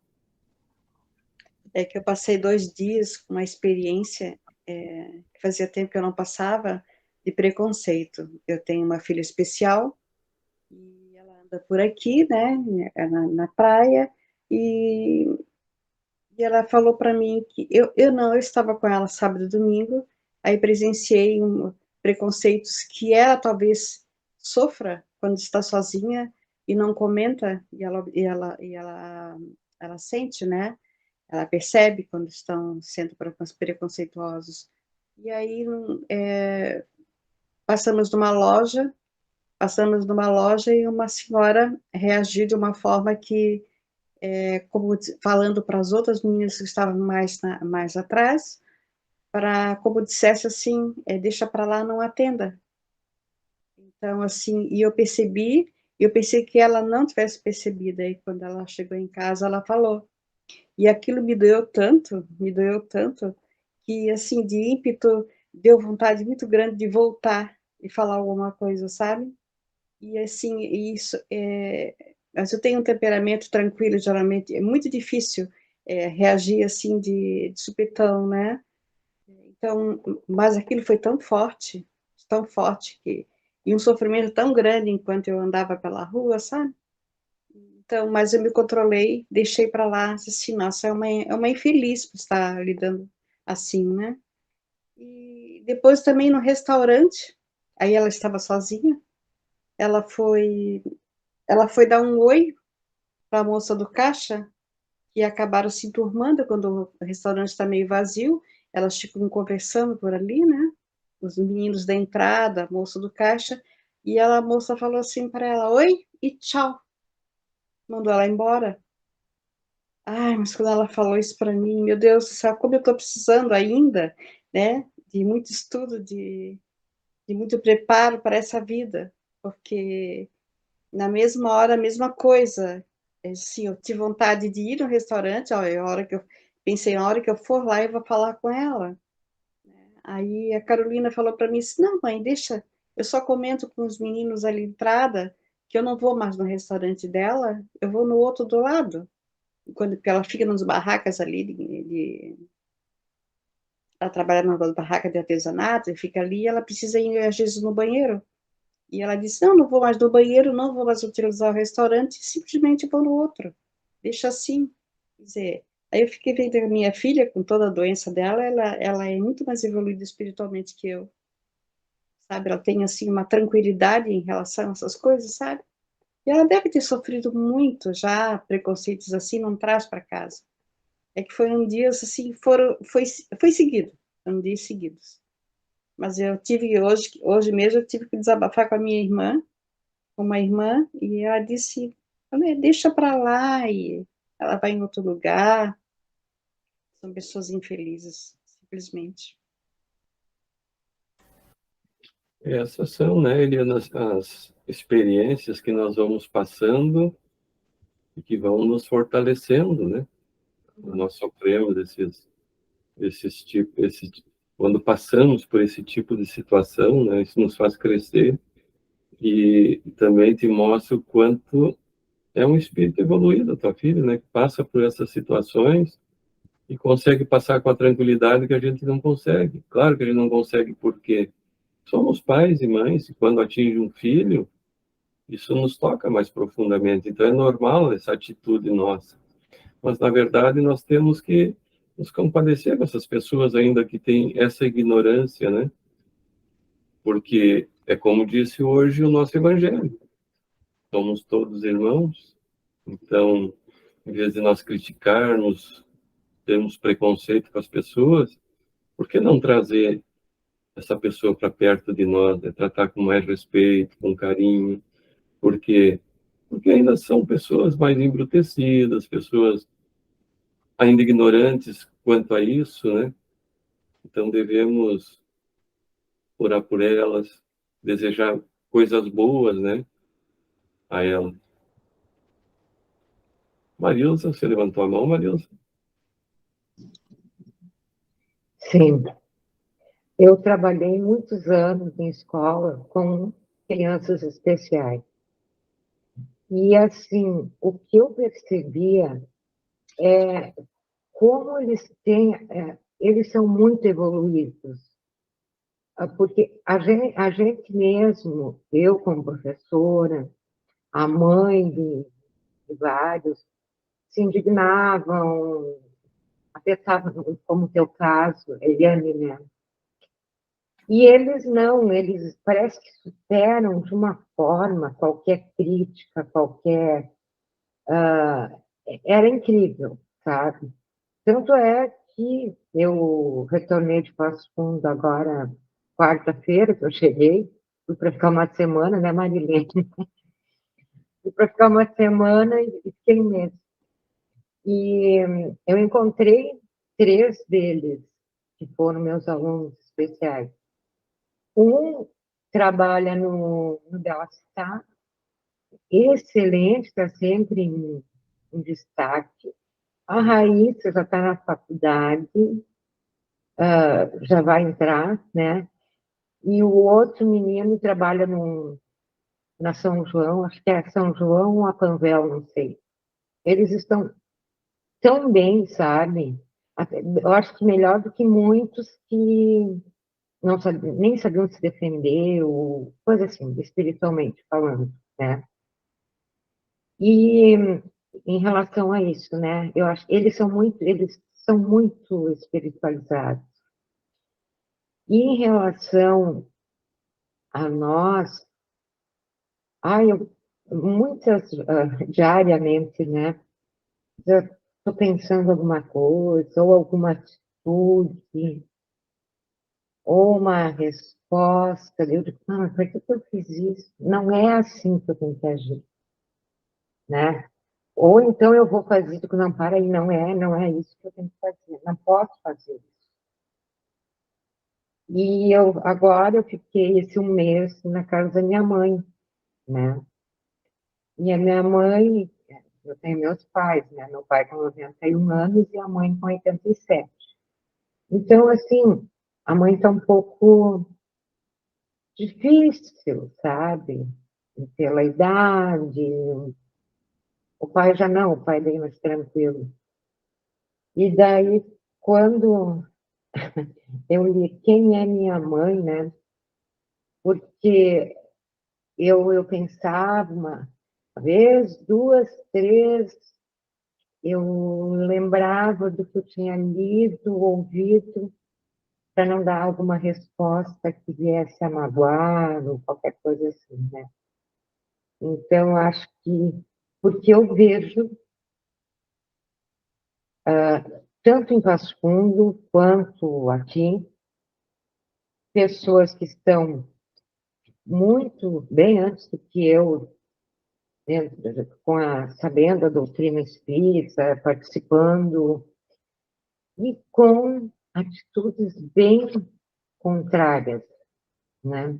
É que eu passei 2 dias com uma experiência que fazia tempo que eu não passava, de preconceito. Eu tenho uma filha especial e ela anda por aqui, né, na praia, e ela falou para mim que eu estava com ela sábado e domingo, aí presenciei preconceitos que ela talvez sofra quando está sozinha e não comenta, e ela sente, né? Ela percebe quando estão sendo preconceituosos. E aí passamos numa loja e uma senhora reagiu de uma forma que, como falando para as outras meninas que estavam mais atrás, como dissesse assim, deixa para lá, não atenda. Então, assim, e eu pensei que ela não tivesse percebido, aí quando ela chegou em casa, ela falou. E aquilo me doeu tanto, que, assim, de ímpeto, deu vontade muito grande de voltar e falar alguma coisa, sabe? E, assim, mas eu tenho um temperamento tranquilo, geralmente, é muito difícil reagir, assim, de supetão, né? Então, mas aquilo foi tão forte, e um sofrimento tão grande enquanto eu andava pela rua, sabe? Então, mas eu me controlei, deixei para lá, disse assim, nossa, é uma infeliz por estar lidando assim, né? E depois também no restaurante, aí ela estava sozinha, ela foi, ela foi dar um oi para a moça do caixa, que acabaram se enturmando quando o restaurante está meio vazio, elas ficam conversando por ali, né? Os meninos da entrada, a moça do caixa, e a moça falou assim para ela, oi e tchau, mandou ela embora. Ai, mas quando ela falou isso para mim, meu Deus do céu, como eu estou precisando ainda, né, de muito estudo, de muito preparo para essa vida, porque na mesma hora, a mesma coisa. Assim, eu tive vontade de ir no restaurante, ó, a hora que eu pensei, na hora que eu for lá, eu vou falar com ela. Aí a Carolina falou para mim assim, não, mãe, deixa, eu só comento com os meninos ali na entrada, que eu não vou mais no restaurante dela, eu vou no outro do lado. Porque ela fica nas barracas ali, ela trabalha numa barraca de artesanato, e fica ali, e ela precisa ir, às vezes, no banheiro. E ela disse, não, não vou mais no banheiro, não vou mais utilizar o restaurante, simplesmente vou no outro. Deixa assim. Quer dizer, aí eu fiquei vendo a minha filha, com toda a doença dela, ela é muito mais evoluída espiritualmente que eu, sabe? Ela tem, assim, uma tranquilidade em relação a essas coisas, sabe? E ela deve ter sofrido muito já, preconceitos assim, não traz para casa. É que foram dias, assim, foi seguido, foram dias seguidos. Mas eu tive, hoje mesmo, eu tive que desabafar com a minha irmã, com uma irmã, e ela disse, deixa para lá, e ela vai em outro lugar. São pessoas infelizes, simplesmente. Essas são, né, Eliana, as experiências que nós vamos passando e que vão nos fortalecendo, né? Nós sofremos quando passamos por esse tipo de situação, né, isso nos faz crescer e também te mostra o quanto é um espírito evoluído, a tua filha, né, que passa por essas situações e consegue passar com a tranquilidade que a gente não consegue. Claro que a gente não consegue porque somos pais e mães, e quando atinge um filho, isso nos toca mais profundamente. Então é normal essa atitude nossa. Mas, na verdade, nós temos que nos compadecer com essas pessoas ainda que têm essa ignorância, né? Porque é como disse hoje o nosso evangelho. Somos todos irmãos. Então, em vez de nós criticarmos, termos preconceito com as pessoas, por que não trazer essa pessoa para perto de nós, né? Tratar com mais respeito, com carinho, porque ainda são pessoas mais embrutecidas, pessoas ainda ignorantes quanto a isso, né? Então devemos orar por elas, desejar coisas boas, né, a elas. Marilza, você levantou a mão, Marilza? Sim, eu trabalhei muitos anos em escola com crianças especiais. E, assim, o que eu percebia é como eles são muito evoluídos. Porque a gente mesmo, eu como professora, a mãe de vários, se indignavam, apertavam, como o teu caso, Eliane, né? E eles não, eles parece que superam de uma forma qualquer crítica, qualquer. Era incrível, sabe? Tanto é que eu retornei de Passo Fundo agora, quarta-feira, que eu cheguei, fui para ficar uma semana, né, Marilene? Fui para ficar uma semana e fiquei um mês. E eu encontrei 3 deles, que foram meus alunos especiais. Um trabalha no Belastar, excelente, está sempre em destaque. A Raíssa já está na faculdade, já vai entrar, né? E o outro menino trabalha na São João, acho que é São João ou a Panvel, não sei. Eles estão tão bem, sabe? Eu acho que melhor do que muitos que não nem sabiam se defender, ou coisa assim, espiritualmente falando, né? E em relação a isso, né? Eu acho que eles são muito espiritualizados. E em relação a nós, muitas, diariamente, né? Eu estou pensando alguma coisa, ou alguma atitude, ou uma resposta, eu digo, mas por que eu fiz isso? Não é assim que eu tenho que agir, né? Ou então eu vou fazer, digo, não, para aí, não é isso que eu tenho que fazer, não posso fazer isso. E agora eu fiquei esse um mês na casa da minha mãe, né? E a minha mãe, eu tenho meus pais, né? Meu pai com 91 anos e a mãe com 87. Então, assim, a mãe está um pouco difícil, sabe? Pela idade. O pai já não, o pai é bem mais tranquilo. E daí, quando eu li Quem é Minha Mãe, né? Porque eu pensava uma vez, duas, três, eu lembrava do que eu tinha lido, ouvido, para não dar alguma resposta que viesse a magoar ou qualquer coisa assim, né? Então, acho que, porque eu vejo, tanto em Passo Fundo quanto aqui, pessoas que estão muito bem antes do que eu, né, sabendo a doutrina espírita, participando, e com atitudes bem contrárias, né?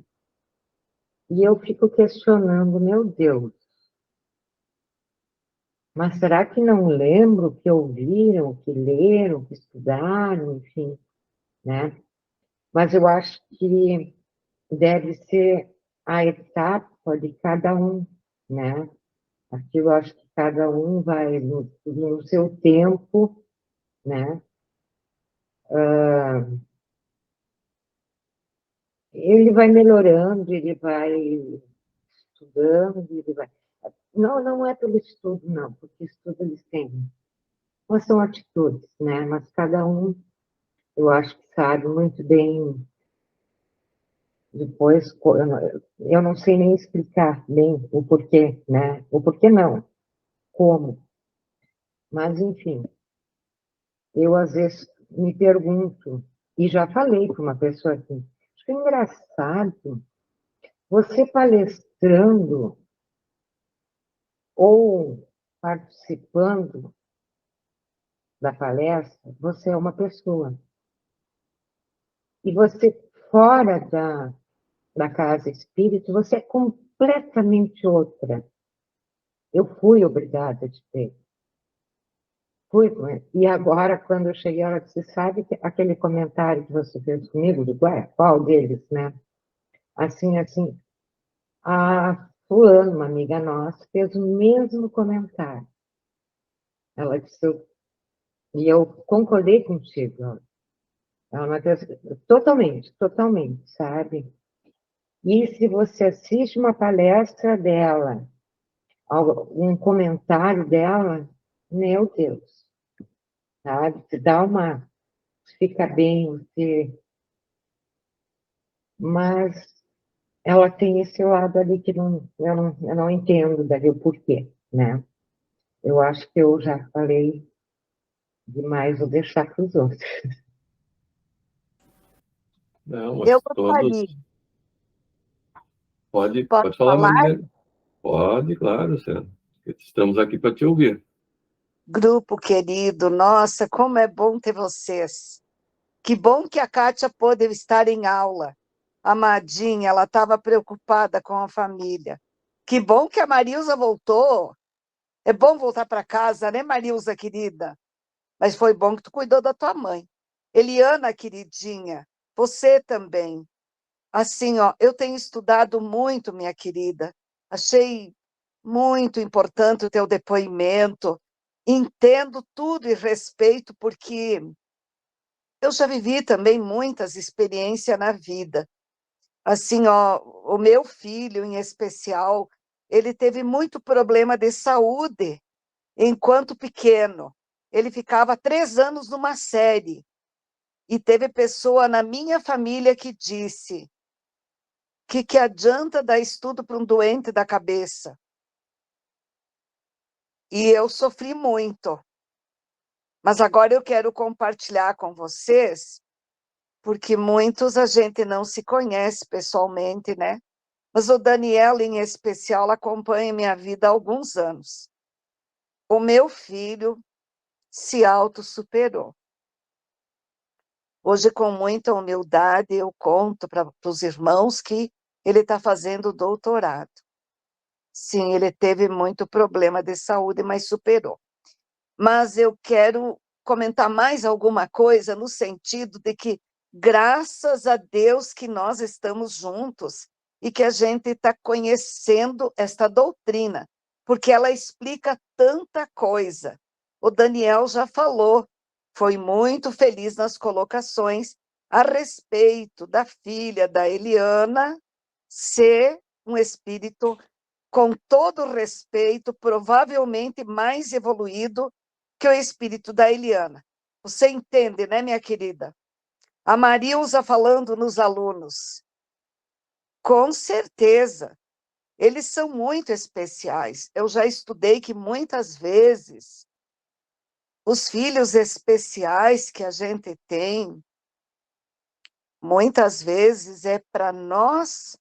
E eu fico questionando, meu Deus, mas será que não lembro o que ouviram, o que leram, o que estudaram, enfim, né? Mas eu acho que deve ser a etapa de cada um, né? Aqui eu acho que cada um vai no seu tempo, né? Ele vai melhorando, ele vai estudando, ele vai... Não, não é pelo estudo, não, porque estudo eles têm. Mas são atitudes, né? Mas cada um, eu acho que sabe muito bem depois, eu não sei nem explicar bem o porquê, né? O porquê não, como. Mas, enfim, eu às vezes me pergunto, e já falei para uma pessoa assim, acho que é engraçado, você palestrando ou participando da palestra, você é uma pessoa. E você, fora da casa espírita, você é completamente outra. Eu fui obrigada a ter. Fui, e agora, quando eu cheguei, ela disse, sabe aquele comentário que você fez comigo? Digo, qual deles, né? Assim, assim, a fulana, uma amiga nossa, fez o mesmo comentário. Ela disse, e eu concordei contigo. Ela fez totalmente, totalmente, sabe? E se você assiste uma palestra dela, um comentário dela, meu Deus, sabe? Te dá uma... Fica bem, você... Mas ela tem esse lado ali que eu não entendo dali o porquê, né? Eu acho que eu já falei demais, vou deixar para os outros. Não, mas Eu todos... gostaria. Pode Posso falar, falar? Marilene. Pode, claro, Luciano. Estamos aqui para te ouvir. Grupo querido, nossa, como é bom ter vocês. Que bom que a Kátia pôde estar em aula. A Madinha, ela estava preocupada com a família. Que bom que a Marilza voltou. É bom voltar para casa, né, Marilza, querida? Mas foi bom que tu cuidou da tua mãe. Eliana, queridinha, você também. Assim, ó, eu tenho estudado muito, minha querida. Achei muito importante o teu depoimento. Entendo tudo e respeito, porque eu já vivi também muitas experiências na vida. Assim, ó, o meu filho, em especial, ele teve muito problema de saúde enquanto pequeno. Ele ficava 3 anos numa série. E teve pessoa na minha família que disse que adianta dar estudo para um doente da cabeça. E eu sofri muito. Mas agora eu quero compartilhar com vocês, porque muitos a gente não se conhece pessoalmente, né? Mas o Daniel, em especial, acompanha minha vida há alguns anos. O meu filho se autossuperou. Hoje, com muita humildade, eu conto para os irmãos que ele está fazendo doutorado. Sim, ele teve muito problema de saúde, mas superou. Mas eu quero comentar mais alguma coisa no sentido de que, graças a Deus que nós estamos juntos e que a gente está conhecendo esta doutrina, porque ela explica tanta coisa. O Daniel já falou, foi muito feliz nas colocações a respeito da filha da Eliana ser um espírito, com todo respeito, provavelmente mais evoluído que o espírito da Eliana. Você entende, né, minha querida? A Marilza falando nos alunos. Com certeza, eles são muito especiais. Eu já estudei que muitas vezes os filhos especiais que a gente tem, muitas vezes é para nós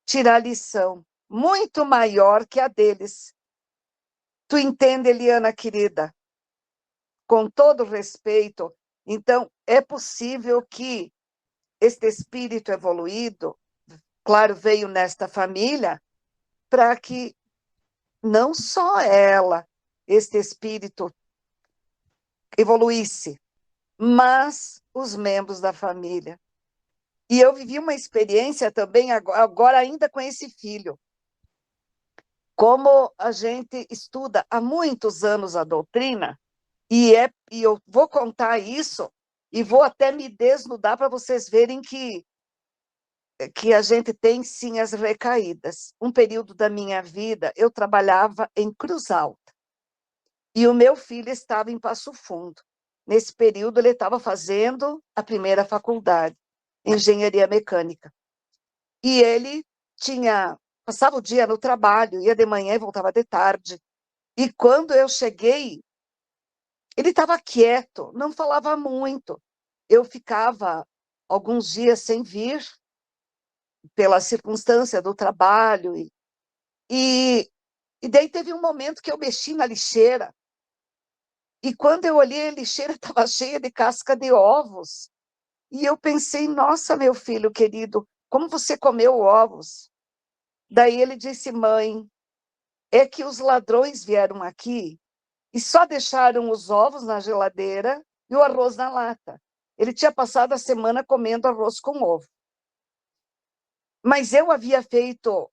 tirar lição muito maior que a deles. Tu entende, Eliana, querida? Com todo respeito, então, é possível que este espírito evoluído, claro, veio nesta família, para que não só ela, este espírito, evoluísse, mas os membros da família. E eu vivi uma experiência também, agora ainda com esse filho. Como a gente estuda há muitos anos a doutrina, e eu vou contar isso, e vou até me desnudar para vocês verem que a gente tem, sim, as recaídas. Um período da minha vida, eu trabalhava em Cruz Alta, e o meu filho estava em Passo Fundo. Nesse período, ele estava fazendo a primeira faculdade, Engenharia Mecânica. E ele passava o dia no trabalho, ia de manhã e voltava de tarde. E quando eu cheguei, ele estava quieto, não falava muito. Eu ficava alguns dias sem vir, pela circunstância do trabalho. E daí teve um momento que eu mexi na lixeira. E quando eu olhei, a lixeira estava cheia de casca de ovos. E eu pensei, nossa, meu filho querido, como você comeu ovos? Daí ele disse, mãe, é que os ladrões vieram aqui e só deixaram os ovos na geladeira e o arroz na lata. Ele tinha passado a semana comendo arroz com ovo. Mas eu havia feito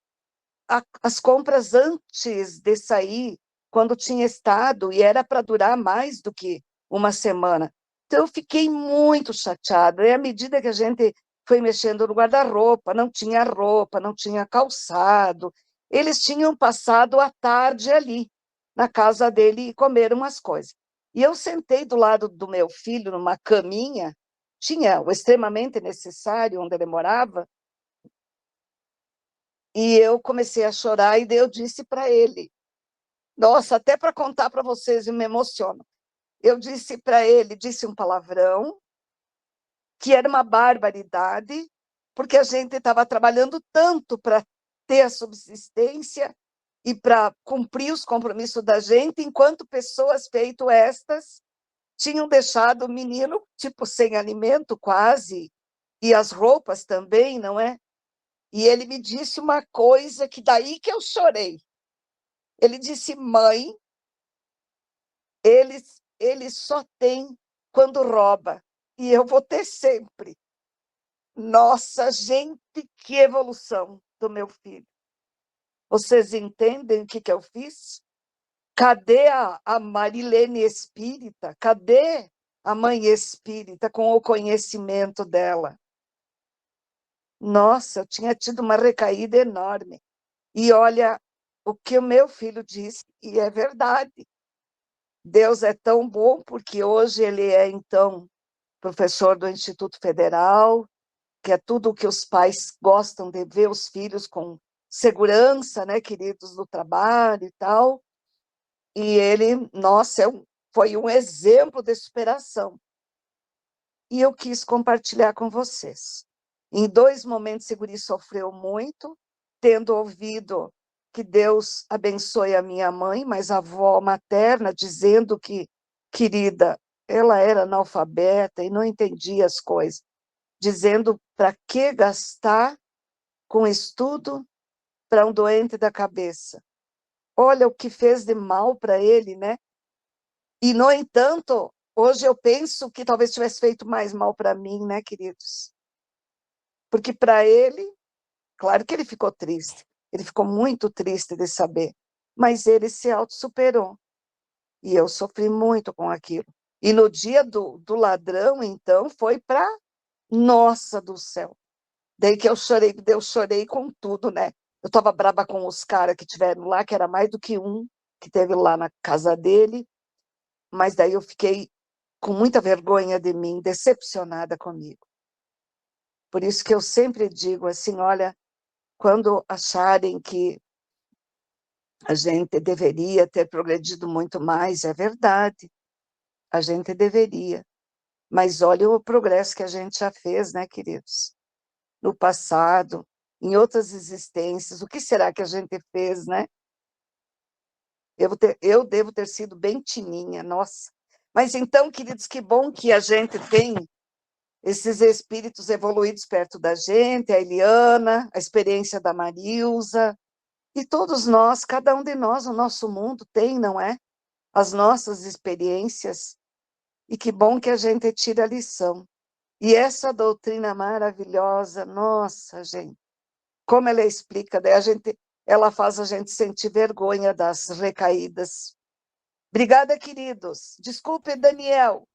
as compras antes de sair, quando tinha estado, e era para durar mais do que uma semana. Então, eu fiquei muito chateada. E à medida que a gente foi mexendo no guarda-roupa, não tinha roupa, não tinha calçado. Eles tinham passado a tarde ali, na casa dele, e comeram umas coisas. E eu sentei do lado do meu filho, numa caminha, tinha o extremamente necessário onde ele morava, e eu comecei a chorar, e daí eu disse para ele, nossa, até para contar para vocês, eu me emociono. Eu disse para ele, disse um palavrão, que era uma barbaridade, porque a gente estava trabalhando tanto para ter a subsistência e para cumprir os compromissos da gente, enquanto pessoas feito estas tinham deixado o menino, tipo, sem alimento quase, e as roupas também, não é? E ele me disse uma coisa que daí que eu chorei. Ele disse, mãe, ele só tem quando rouba, e eu vou ter sempre. Nossa, gente, que evolução do meu filho. Vocês entendem o que eu fiz? Cadê a Marilene espírita? Cadê a mãe espírita com o conhecimento dela? Nossa, eu tinha tido uma recaída enorme. E olha o que o meu filho disse, e é verdade. Deus é tão bom, porque hoje ele é, então, professor do Instituto Federal, que é tudo o que os pais gostam de ver os filhos com segurança, né, queridos, no trabalho e tal. E ele, nossa, foi um exemplo de superação. E eu quis compartilhar com vocês. Em 2 momentos, esse guri sofreu muito, tendo ouvido que Deus abençoe a minha mãe, mas a avó materna dizendo que, querida, ela era analfabeta e não entendia as coisas, dizendo para que gastar com estudo para um doente da cabeça. Olha o que fez de mal para ele, né? E, no entanto, hoje eu penso que talvez tivesse feito mais mal para mim, né, queridos? Porque para ele, claro que ele ficou triste, ele ficou muito triste de saber, mas ele se autossuperou. E eu sofri muito com aquilo. E no dia do ladrão, então, foi para nossa do céu. Daí que eu chorei com tudo, né? Eu estava braba com os caras que tiveram lá, que era mais do que um, que teve lá na casa dele, mas daí eu fiquei com muita vergonha de mim, decepcionada comigo. Por isso que eu sempre digo assim, olha, quando acharem que a gente deveria ter progredido muito mais, é verdade, a gente deveria. Mas olha o progresso que a gente já fez, né, queridos? No passado, em outras existências, o que será que a gente fez, né? Eu devo ter sido bem tininha, nossa. Mas então, queridos, que bom que a gente tem esses espíritos evoluídos perto da gente, a Eliana, a experiência da Marilza, e todos nós, cada um de nós, o nosso mundo tem, não é? As nossas experiências, e que bom que a gente tira a lição. E essa doutrina maravilhosa, nossa, gente, como ela explica, né? Ela faz a gente sentir vergonha das recaídas. Obrigada, queridos. Desculpe, Daniel.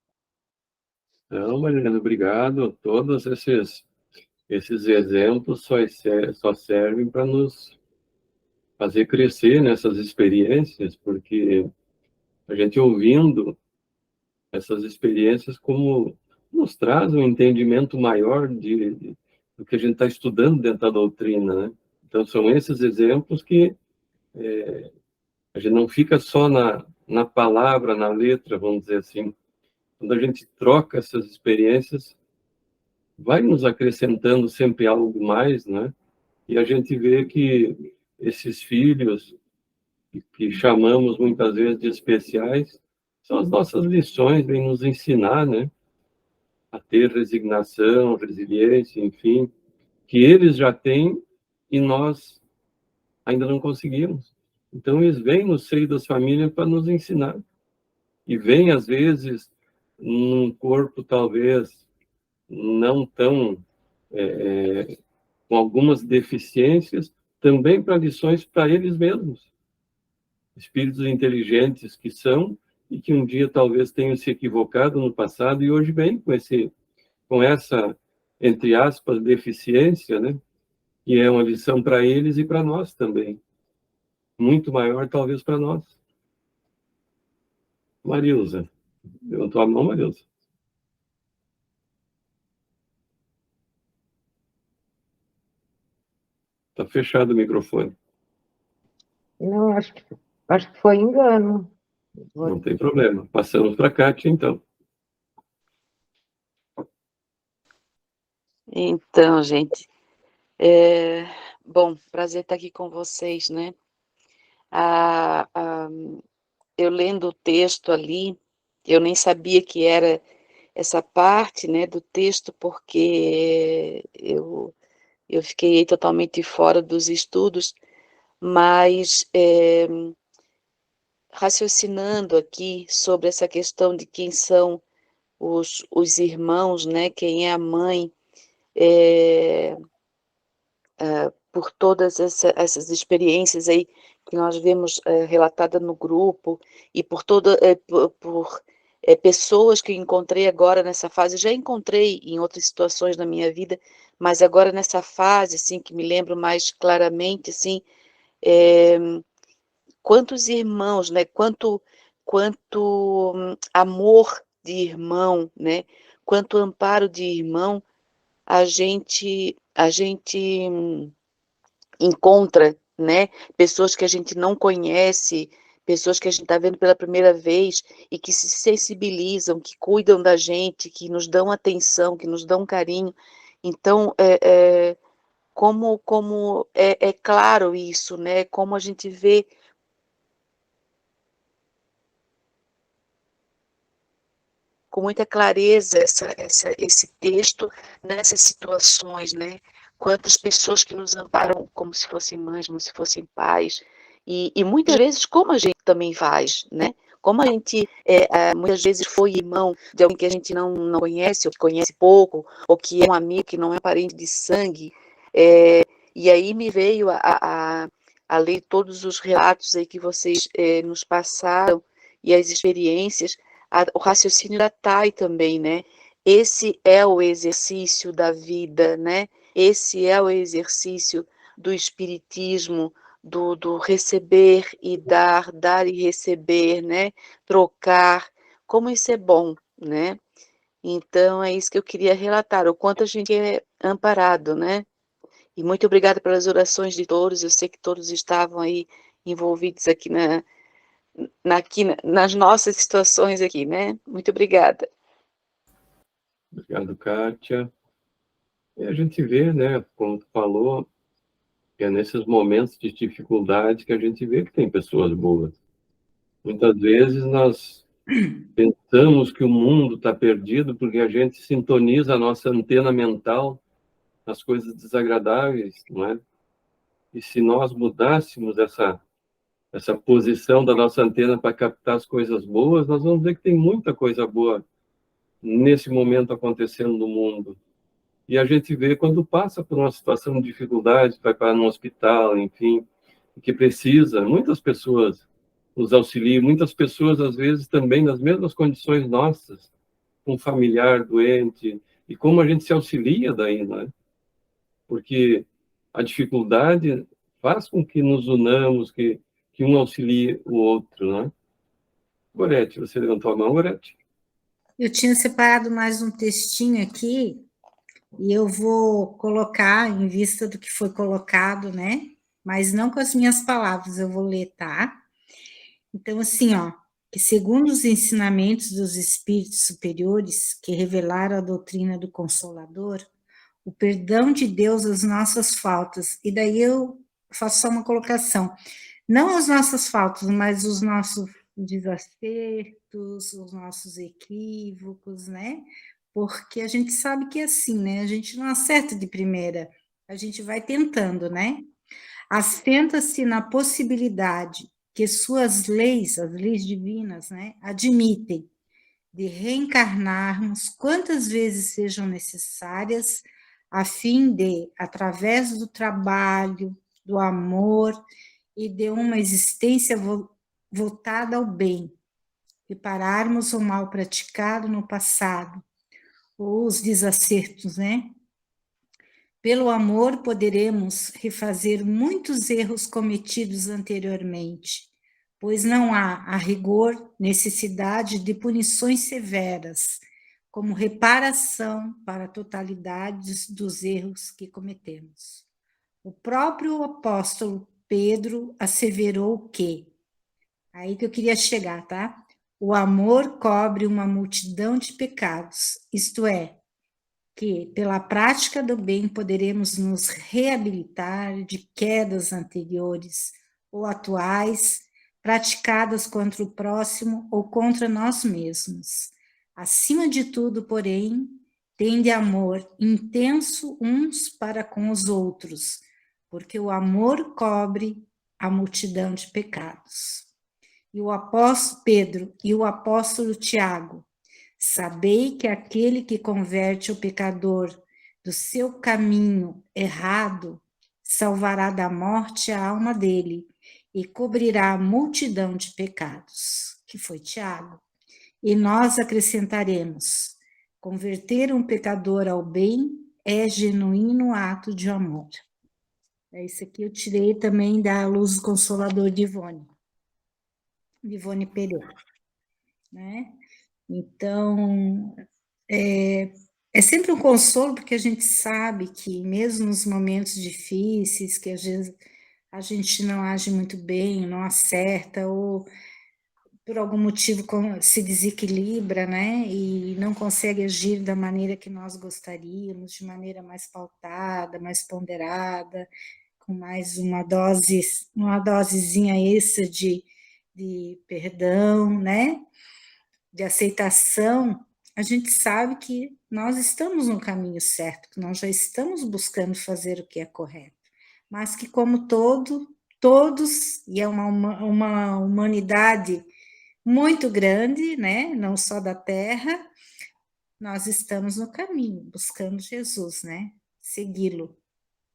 Não, Mariana, obrigado. Todos esses exemplos só servem para nos fazer crescer nessas experiências, porque a gente ouvindo essas experiências como nos traz um entendimento maior do que a gente está estudando dentro da doutrina, né? Então, são esses exemplos que a gente não fica só na palavra, na letra, vamos dizer assim. Quando a gente troca essas experiências, vai nos acrescentando sempre algo mais, né? E a gente vê que esses filhos, que chamamos muitas vezes de especiais, são as nossas lições, vêm nos ensinar, né? A ter resignação, resiliência, enfim, que eles já têm e nós ainda não conseguimos. Então, eles vêm no seio das famílias para nos ensinar. E vêm, às vezes, num corpo talvez não tão com algumas deficiências, também para lições para eles mesmos. Espíritos inteligentes que são e que um dia talvez tenham se equivocado no passado e hoje vêm com essa, entre aspas, deficiência, né? Que é uma lição para eles e para nós também. Muito maior, talvez, para nós. Marilza. Levantou a mão, Marilza? Está fechado o microfone. Não, acho que foi engano. Não tem problema. Passamos para a Kátia, então. Então, gente, bom, prazer estar aqui com vocês, né? Eu lendo o texto ali, eu nem sabia que era essa parte, né, do texto, porque eu fiquei totalmente fora dos estudos, mas raciocinando aqui sobre essa questão de quem são os irmãos, né, quem é a mãe, por todas essas experiências aí que nós vemos relatada no grupo e por pessoas que encontrei agora nessa fase. Eu já encontrei em outras situações da minha vida, mas agora nessa fase, assim, que me lembro mais claramente, assim, quantos irmãos, né? Quanto amor de irmão, né? Quanto amparo de irmão a gente encontra, né? Pessoas que a gente não conhece, pessoas que a gente está vendo pela primeira vez e que se sensibilizam, que cuidam da gente, que nos dão atenção, que nos dão carinho. Então, como é claro isso, né? Como a gente vê com muita clareza esse texto nessas situações, né? Quantas pessoas que nos amparam como se fossem mães, como se fossem pais, e muitas vezes como a gente também faz, né? Como a gente muitas vezes foi irmão de alguém que a gente não conhece, ou que conhece pouco, ou que é um amigo que não é parente de sangue, e aí me veio a ler todos os relatos aí que vocês nos passaram, e as experiências, o raciocínio da Thay também, né? Esse é o exercício da vida, né? Esse é o exercício do espiritismo, do receber e dar e receber, né? Trocar, como isso é bom, né? Então, é isso que eu queria relatar, o quanto a gente é amparado, né? E muito obrigada pelas orações de todos, eu sei que todos estavam aí envolvidos aqui nas nossas situações aqui, né? Muito obrigada. Obrigado, Kátia. E a gente vê, né, como tu falou, que é nesses momentos de dificuldade que a gente vê que tem pessoas boas. Muitas vezes nós pensamos que o mundo está perdido porque a gente sintoniza a nossa antena mental nas coisas desagradáveis, não é? E se nós mudássemos essa posição da nossa antena para captar as coisas boas, nós vamos ver que tem muita coisa boa nesse momento acontecendo no mundo. E a gente vê quando passa por uma situação de dificuldade, vai para um hospital, enfim, que precisa, muitas pessoas nos auxiliam, muitas pessoas, às vezes, também nas mesmas condições nossas, com um familiar doente, e como a gente se auxilia daí, né? Porque a dificuldade faz com que nos unamos, que um auxilie o outro, né? Gorete, você levantou a mão, Gorete? Eu tinha separado mais um textinho aqui, e eu vou colocar em vista do que foi colocado, né? Mas não com as minhas palavras, eu vou ler, tá? Então, assim, ó, que segundo os ensinamentos dos espíritos superiores que revelaram a doutrina do Consolador, o perdão de Deus às nossas faltas, e daí eu faço só uma colocação, não as nossas faltas, mas os nossos desacertos, os nossos equívocos, né? Porque a gente sabe que é assim, né? A gente não acerta de primeira, a gente vai tentando, né? Assenta-se na possibilidade que suas leis, as leis divinas, né, admitem de reencarnarmos quantas vezes sejam necessárias, a fim de, através do trabalho, do amor e de uma existência voltada ao bem, repararmos o mal praticado no passado, ou os desacertos, né? Pelo amor, poderemos refazer muitos erros cometidos anteriormente, pois não há, a rigor, necessidade de punições severas, como reparação para a totalidade dos erros que cometemos. O próprio apóstolo Pedro asseverou que, aí que eu queria chegar, tá? O amor cobre uma multidão de pecados, isto é, que pela prática do bem poderemos nos reabilitar de quedas anteriores ou atuais, praticadas contra o próximo ou contra nós mesmos. Acima de tudo, porém, tende amor intenso uns para com os outros, porque o amor cobre a multidão de pecados. E o apóstolo Pedro e o apóstolo Tiago: sabei que aquele que converte o pecador do seu caminho errado salvará da morte a alma dele e cobrirá a multidão de pecados, que foi Tiago. E nós acrescentaremos: converter um pecador ao bem é genuíno ato de amor. Isso aqui eu tirei também da Luz Consolador de Ivone Pereira, né? Então, é sempre um consolo, porque a gente sabe que mesmo nos momentos difíceis, que às vezes a gente não age muito bem, não acerta, ou por algum motivo se desequilibra, né, e não consegue agir da maneira que nós gostaríamos, de maneira mais pautada, mais ponderada, com mais uma dosezinha extra de perdão, né, de aceitação. A gente sabe que nós estamos no caminho certo, que nós já estamos buscando fazer o que é correto, mas que como todos, e é uma humanidade muito grande, né? Não só da Terra, nós estamos no caminho, buscando Jesus, né? Segui-lo,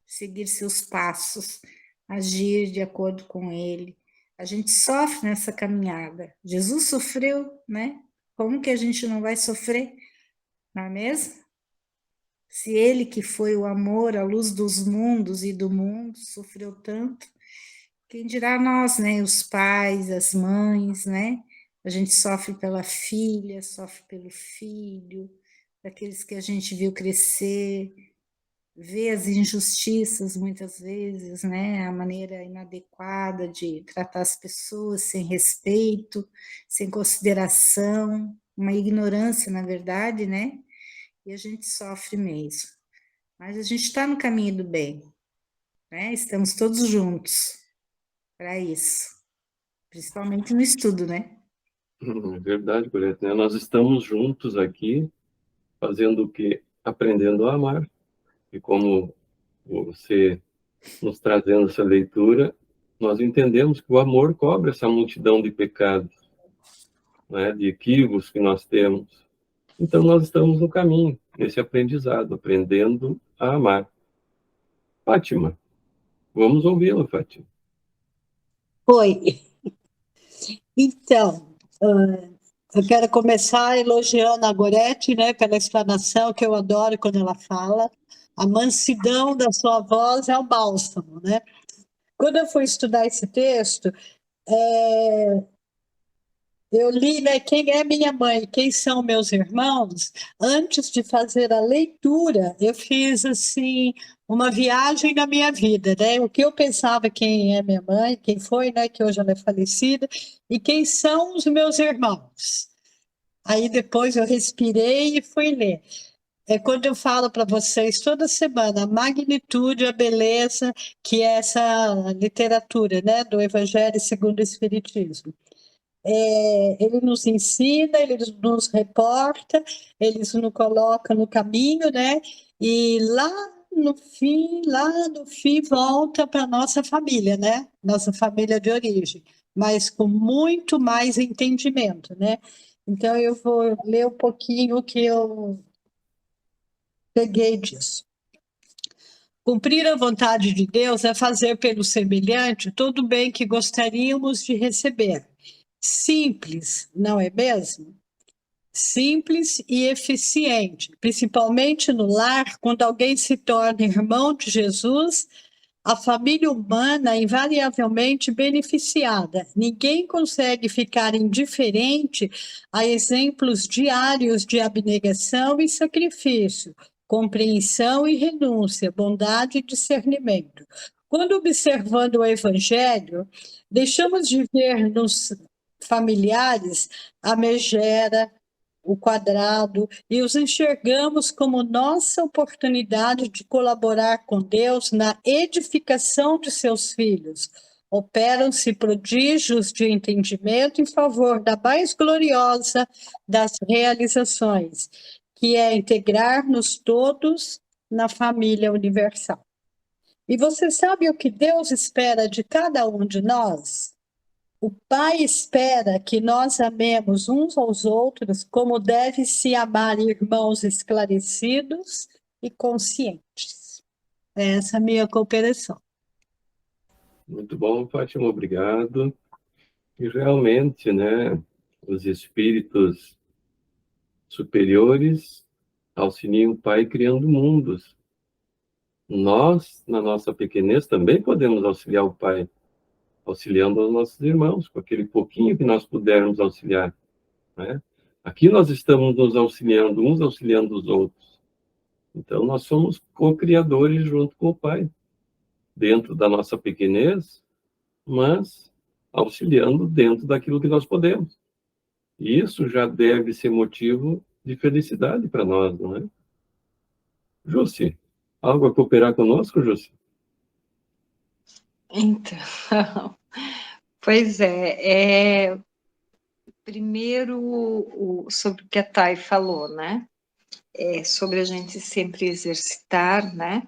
seguir seus passos, agir de acordo com ele. A gente sofre nessa caminhada. Jesus sofreu, né? Como que a gente não vai sofrer? Não é mesmo? Se ele que foi o amor, a luz dos mundos e do mundo, sofreu tanto, quem dirá nós, né? Os pais, as mães, né? A gente sofre pela filha, sofre pelo filho, daqueles que a gente viu crescer, vê as injustiças muitas vezes, né? A maneira inadequada de tratar as pessoas, sem respeito, sem consideração, uma ignorância, na verdade, né? E a gente sofre mesmo. Mas a gente está no caminho do bem, né? Estamos todos juntos para isso, principalmente no estudo, né? É verdade, Gorete, né? Nós estamos juntos aqui, fazendo o quê? Aprendendo a amar. E como você nos trazendo essa leitura, nós entendemos que o amor cobre essa multidão de pecados, né? De equívocos que nós temos. Então, nós estamos no caminho, nesse aprendizado, aprendendo a amar. Fátima, vamos ouvi-la, Fátima. Oi. Então, eu quero começar elogiando a Gorete, né, pela explanação, que eu adoro quando ela fala. A mansidão da sua voz é o bálsamo, né? Quando eu fui estudar esse texto, eu li, né, quem é minha mãe, quem são meus irmãos. Antes de fazer a leitura, eu fiz assim uma viagem na minha vida, né? O que eu pensava quem é minha mãe, quem foi, né, que hoje ela é falecida, e quem são os meus irmãos. Aí depois eu respirei e fui ler. É quando eu falo para vocês toda semana a magnitude, a beleza que é essa literatura, né, do Evangelho segundo o Espiritismo. Ele nos ensina, ele nos reporta, ele nos coloca no caminho, né? E lá no fim volta para nossa família, né? Nossa família de origem, mas com muito mais entendimento, né? Então eu vou ler um pouquinho o que eu peguei disso. Cumprir a vontade de Deus é fazer pelo semelhante todo o bem que gostaríamos de receber. Simples, não é mesmo? Simples e eficiente, principalmente no lar, quando alguém se torna irmão de Jesus, a família humana é invariavelmente beneficiada. Ninguém consegue ficar indiferente a exemplos diários de abnegação e sacrifício, compreensão e renúncia, bondade e discernimento. Quando observando o Evangelho, deixamos de ver nos familiares a megera, o quadrado, e os enxergamos como nossa oportunidade de colaborar com Deus na edificação de seus filhos. Operam-se prodígios de entendimento em favor da mais gloriosa das realizações, que é integrar-nos todos na família universal. E você sabe o que Deus espera de cada um de nós? O Pai espera que nós amemos uns aos outros como deve se amar irmãos esclarecidos e conscientes. Essa é a minha cooperação. Muito bom, Fátima, obrigado. E realmente, né, os espíritos superiores auxiliam o Pai criando mundos, nós, na nossa pequenez, também podemos auxiliar o Pai, auxiliando os nossos irmãos, com aquele pouquinho que nós pudermos auxiliar, né? Aqui nós estamos nos auxiliando, uns auxiliando os outros. Então, nós somos co-criadores junto com o Pai, dentro da nossa pequenez, mas auxiliando dentro daquilo que nós podemos. E isso já deve ser motivo de felicidade para nós, não é? Jussi, algo a cooperar conosco, Jussi? Então, pois primeiro sobre o que a Thay falou, né? Sobre a gente sempre exercitar, né?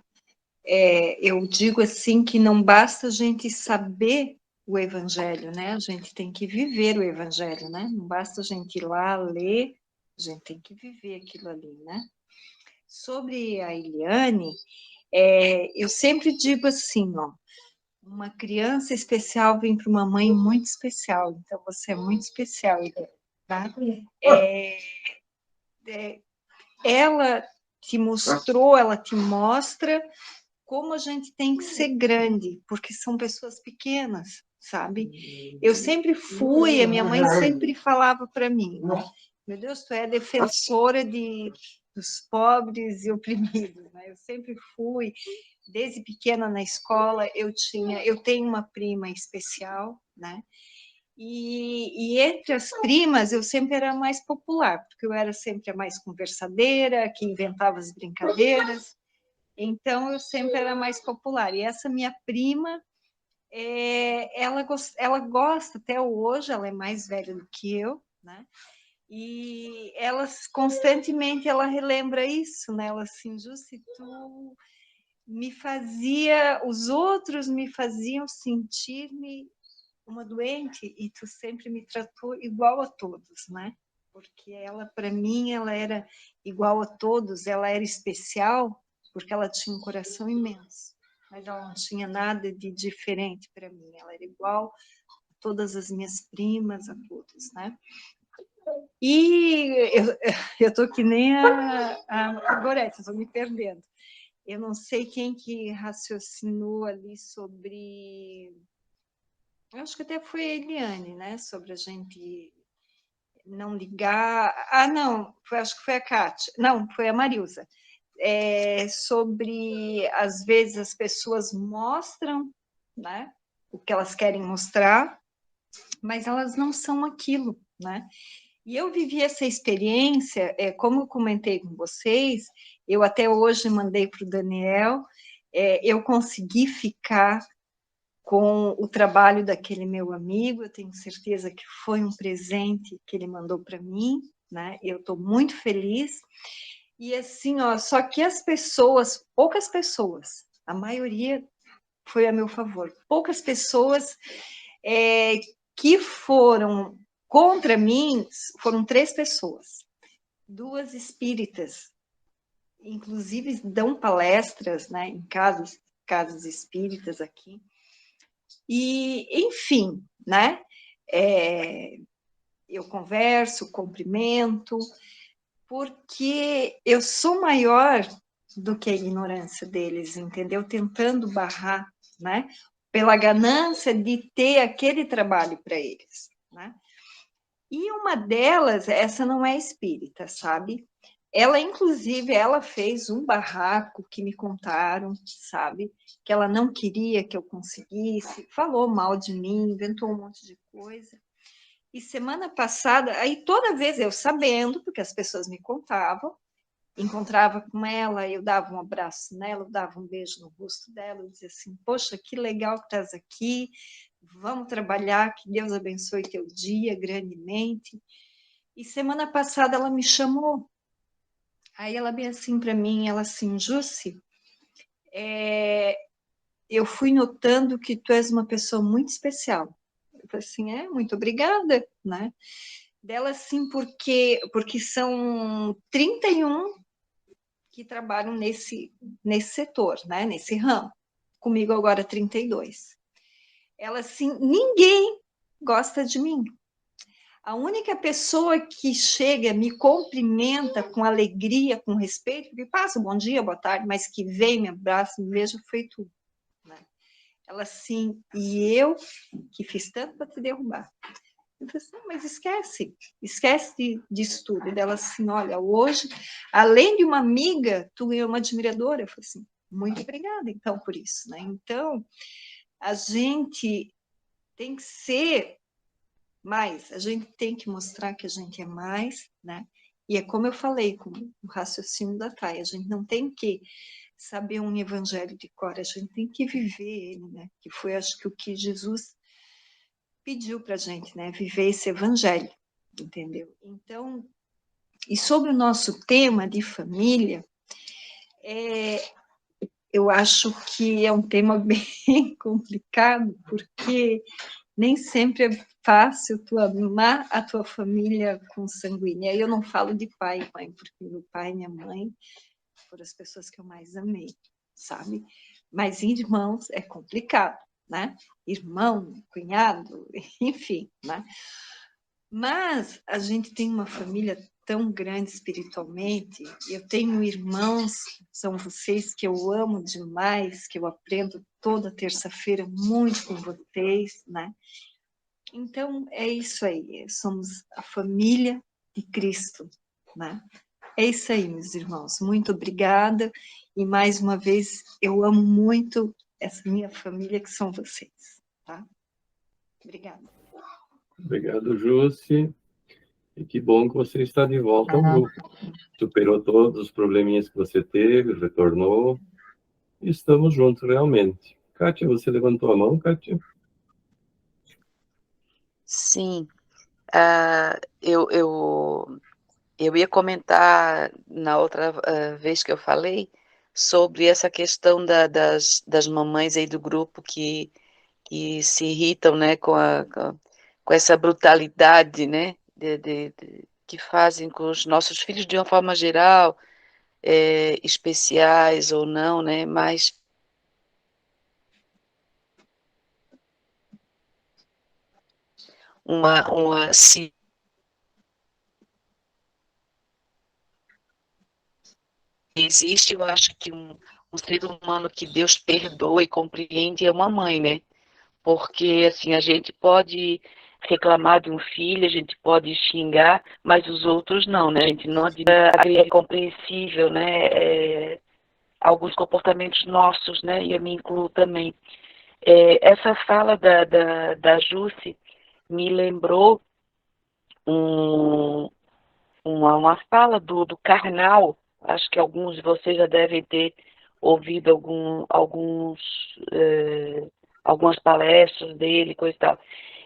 Eu digo assim que não basta a gente saber o Evangelho, né? A gente tem que viver o Evangelho, né? Não basta a gente ir lá ler, a gente tem que viver aquilo ali, né? Sobre a Eliane, eu sempre digo assim, ó, uma criança especial vem para uma mãe muito especial, então você é muito especial, Eliane, tá? Ela te mostrou, ela te mostra como a gente tem que ser grande, porque são pessoas pequenas, sabe? Eu sempre fui, a minha mãe sempre falava para mim, né? Meu Deus, tu é defensora dos pobres e oprimidos, né? Eu sempre fui, desde pequena na escola, eu tenho uma prima especial, né? E entre as primas, eu sempre era a mais popular, porque eu era sempre a mais conversadeira, que inventava as brincadeiras, então eu sempre era mais popular. E essa minha prima, ela gosta até hoje, ela é mais velha do que eu, né? E ela constantemente ela relembra isso, né? Ela assim, Jussi, tu os outros me faziam sentir-me uma doente e tu sempre me tratou igual a todos, né? Porque ela, para mim, ela era igual a todos, ela era especial porque ela tinha um coração imenso, mas ela não tinha nada de diferente para mim, ela era igual a todas as minhas primas, a todos, né? E eu tô que nem a Gorete, estou me perdendo. Eu não sei quem que raciocinou ali sobre... Eu acho que até foi a Eliane, né? Sobre a gente não ligar... Ah, não, acho que foi a Kátia. Não, foi a Marilza. Sobre, às vezes, as pessoas mostram, né? O que elas querem mostrar, mas elas não são aquilo, né? E eu vivi essa experiência, como eu comentei com vocês, eu até hoje mandei para o Daniel, eu consegui ficar com o trabalho daquele meu amigo, eu tenho certeza que foi um presente que ele mandou para mim, né? Eu estou muito feliz. E assim, ó, só que as pessoas, poucas pessoas, a maioria foi a meu favor, poucas pessoas que foram contra mim, foram 3 pessoas, 2 espíritas, inclusive dão palestras, né, em casas espíritas aqui, e, enfim, né, eu converso, cumprimento, porque eu sou maior do que a ignorância deles, entendeu? Tentando barrar, né, pela ganância de ter aquele trabalho para eles, né? E uma delas, essa não é espírita, sabe? Ela, inclusive, ela fez um barraco que me contaram, sabe? Que ela não queria que eu conseguisse, falou mal de mim, inventou um monte de coisa. E semana passada, aí toda vez eu sabendo, porque as pessoas me contavam, encontrava com ela, eu dava um abraço nela, eu dava um beijo no rosto dela, eu dizia assim, poxa, que legal que estás aqui, vamos trabalhar, que Deus abençoe teu dia grandemente. E semana passada ela me chamou, aí ela bem assim para mim, ela assim, Jussi, eu fui notando que tu és uma pessoa muito especial. Eu falei assim, muito obrigada, né? Dela assim, porque são 31 que trabalham nesse setor, né? Nesse ramo. Comigo agora 32. Ela assim, ninguém gosta de mim. A única pessoa que chega, me cumprimenta com alegria, com respeito, que passa bom dia, boa tarde, mas que vem, me abraça, me beija, foi tu. Né? Ela assim, e eu que fiz tanto para te derrubar. Eu falei assim, mas esquece disso tudo. E dela assim, olha, hoje, além de uma amiga, tu é uma admiradora. Eu falei assim, muito obrigada, então, por isso. Né? Então, a gente tem que ser mais, a gente tem que mostrar que a gente é mais, né? E é como eu falei, com o raciocínio da Thay, a gente não tem que saber um evangelho de cor, a gente tem que viver ele, né? Que foi, acho que, o que Jesus pediu para a gente, né? Viver esse evangelho, entendeu? Então, e sobre o nosso tema de família, eu acho que é um tema bem complicado, porque nem sempre é fácil tu amar a tua família consanguínea. Eu não falo de pai e mãe, porque meu pai e minha mãe foram as pessoas que eu mais amei, sabe? Mas irmãos é complicado, né? Irmão, cunhado, enfim, né? Mas a gente tem uma família tão grande espiritualmente, eu tenho irmãos, são vocês que eu amo demais, que eu aprendo toda terça-feira muito com vocês, né? Então, é isso aí, somos a família de Cristo, né? É isso aí, meus irmãos, muito obrigada, e mais uma vez, eu amo muito essa minha família, que são vocês, tá? Obrigada. Obrigado, Jússi. E que bom que você está de volta ao grupo. Superou todos os probleminhas que você teve, retornou, e estamos juntos realmente. Kátia, você levantou a mão, Kátia? Sim, eu ia comentar na outra vez que eu falei sobre essa questão das mamães aí do grupo que se irritam, né, com essa brutalidade, né, que fazem com os nossos filhos de uma forma geral, especiais ou não, né, mas se existe, eu acho que um ser humano que Deus perdoa e compreende é uma mãe, né? Porque, assim, a gente pode reclamar de um filho, a gente pode xingar, mas os outros não, né? A gente não é compreensível, né? Alguns comportamentos nossos, né? E eu me incluo também. Essa fala da Jússi me lembrou uma fala do Karnal. Acho que alguns de vocês já devem ter ouvido algumas palestras dele, coisa e tal.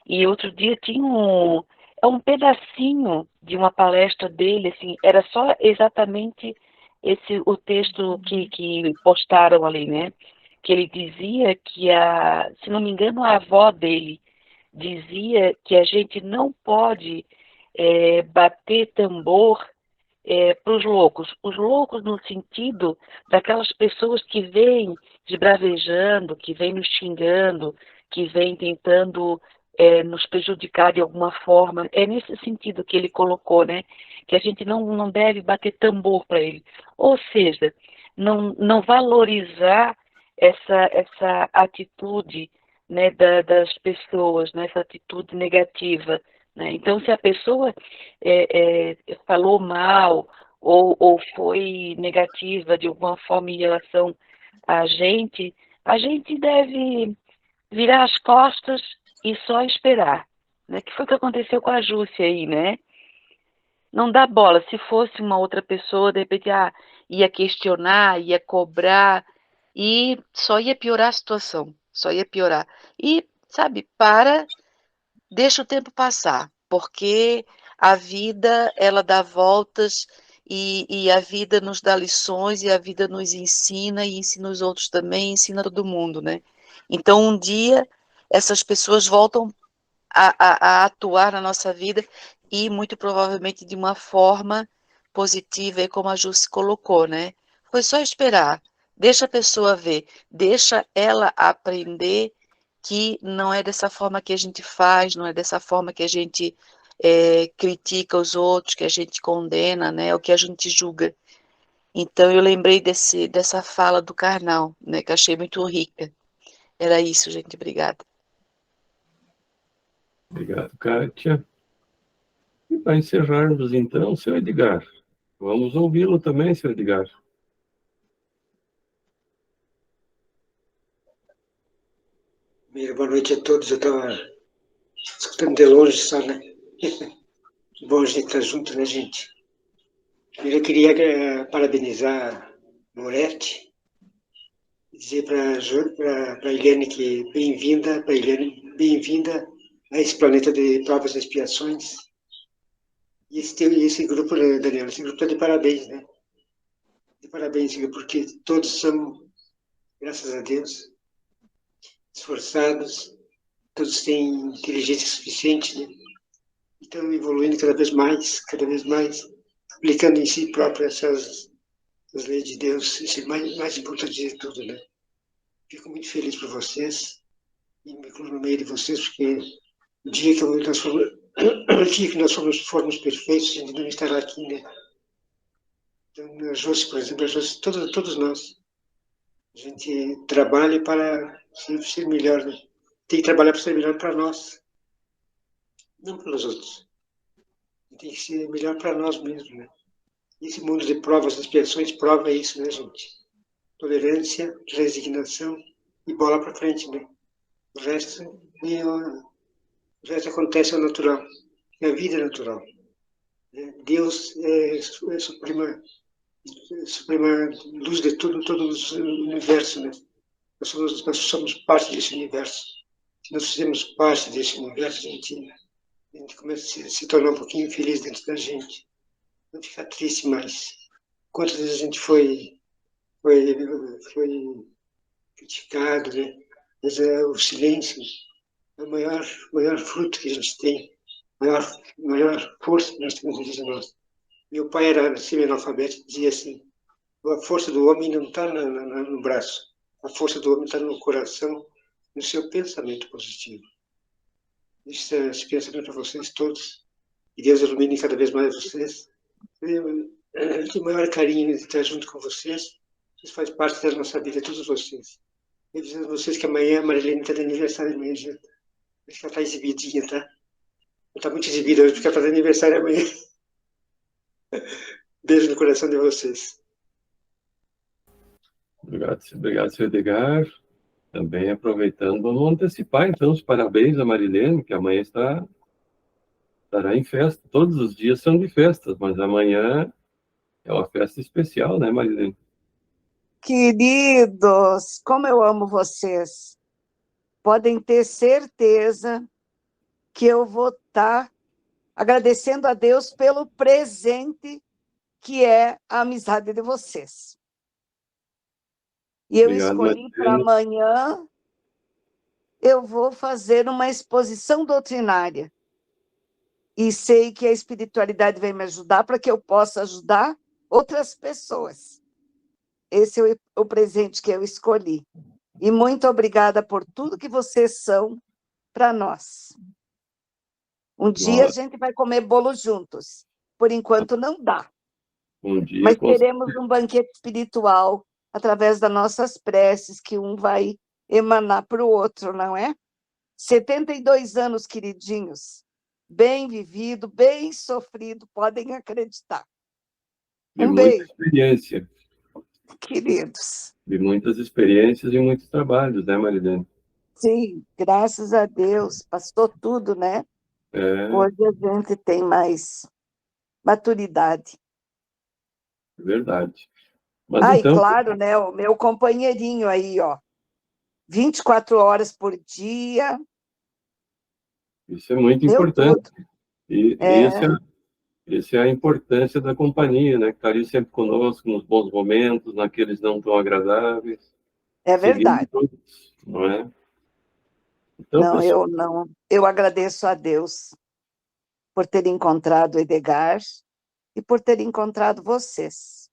E outro dia tinha um pedacinho de uma palestra dele, assim, era só exatamente o texto que postaram ali, né? Que ele dizia que, se não me engano, a avó dele dizia que a gente não pode bater tambor para os loucos no sentido daquelas pessoas que vêm esbravejando, que vêm nos xingando, que vêm tentando nos prejudicar de alguma forma. É nesse sentido que ele colocou, né? Que a gente não deve bater tambor para ele. Ou seja, não valorizar essa atitude, né, das pessoas, né, essa atitude negativa. Né? Então, se a pessoa falou mal ou foi negativa de alguma forma em relação a gente deve virar as costas e só esperar. Né? Que foi o que aconteceu com a Jússia aí, né? Não dá bola. Se fosse uma outra pessoa, de repente, ia questionar, ia cobrar, e só ia piorar a situação. Só ia piorar. E, sabe, deixa o tempo passar, porque a vida, ela dá voltas e a vida nos dá lições e a vida nos ensina e ensina os outros também, ensina todo mundo, né? Então, um dia, essas pessoas voltam a atuar na nossa vida e, muito provavelmente, de uma forma positiva, como a Ju se colocou, né? Foi só esperar, deixa a pessoa ver, deixa ela aprender que não é dessa forma que a gente faz, não é dessa forma que a gente critica os outros, que a gente condena, né, o que a gente julga. Então eu lembrei dessa fala do Karnal, né, que eu achei muito rica. Era isso, gente, obrigada. Obrigado, Kátia. E para encerrarmos, então, seu Edgar, vamos ouvi-lo também, seu Edgar. Boa noite a todos. Eu estava escutando de longe só, né? Que bom a gente estar junto, né, gente? Primeiro eu queria parabenizar a Moretti, dizer para a Eliane que bem-vinda, para Eliane, bem-vinda a esse planeta de provas e expiações. E esse grupo, né, Daniela, esse grupo está de parabéns, né? De parabéns, porque todos são, graças a Deus, esforçados, todos têm inteligência suficiente, né? E estão evoluindo cada vez mais, aplicando em si próprio essas leis de Deus, isso é mais importante de tudo, né? Fico muito feliz por vocês, e me incluo no meio de vocês, porque o dia que nós formos perfeitos, a gente não estará aqui, né? Então, a Josi, por exemplo, todos nós, a gente trabalha para ser melhor, né? Tem que trabalhar para ser melhor para nós, não pelos outros. Tem que ser melhor para nós mesmos, né? Esse mundo de provas e expiações prova isso, né, gente? Tolerância, resignação e bola para frente, né? O resto acontece ao natural. A vida é natural. Né? Deus é a suprema luz de todo o universo, né? Nós somos parte desse universo. Se nós fizermos parte desse universo, a gente começa a se tornar um pouquinho infeliz dentro da gente. Não ficar triste mais. Quantas vezes a gente foi criticado, né? Mas o silêncio é o maior fruto que a gente tem, maior força que nós temos dentro de nós. Meu pai era semi-analfabeto, dizia assim: a força do homem não está no braço, a força do homem está no coração, no seu pensamento positivo. Esse pensamento para vocês todos, e Deus ilumine cada vez mais vocês. Eu tenho o maior carinho de estar junto com vocês. Vocês fazem parte da nossa vida, todos vocês. Eu dizendo a vocês que amanhã a Marilene está de aniversário amanhã, gente. Acho que ela está exibidinha, tá? Ela está muito exibida hoje porque ela está de aniversário amanhã. Beijo no coração de vocês. Obrigado, seu Edgar. Também aproveitando, vamos antecipar então os parabéns a Marilene, que amanhã estará em festa. Todos os dias são de festas, mas amanhã é uma festa especial, né, Marilene? Queridos, como eu amo vocês. Podem ter certeza que eu vou estar agradecendo a Deus pelo presente que é a amizade de vocês. E eu escolhi para amanhã, eu vou fazer uma exposição doutrinária. E sei que a espiritualidade vai me ajudar para que eu possa ajudar outras pessoas. Esse é o presente que eu escolhi. E muito obrigada por tudo que vocês são para nós. Um dia a gente vai comer bolo juntos. Por enquanto não dá. Mas teremos um banquete espiritual através das nossas preces, que um vai emanar para o outro, não é? 72 anos, queridinhos. Bem vivido, bem sofrido, podem acreditar. Um beijo. Muita experiência. Queridos. De muitas experiências e muitos trabalhos, né, Marilene? Sim, graças a Deus, passou tudo, né? Hoje a gente tem mais maturidade. Verdade. Mas então... E claro, né, o meu companheirinho aí, ó, 24 horas por dia. Isso é muito importante. E essa é a importância da companhia, né? Que está ali sempre conosco, nos bons momentos, naqueles não tão agradáveis. É verdade. Todos, não é? Então, eu agradeço a Deus por ter encontrado o Edgar e por ter encontrado vocês.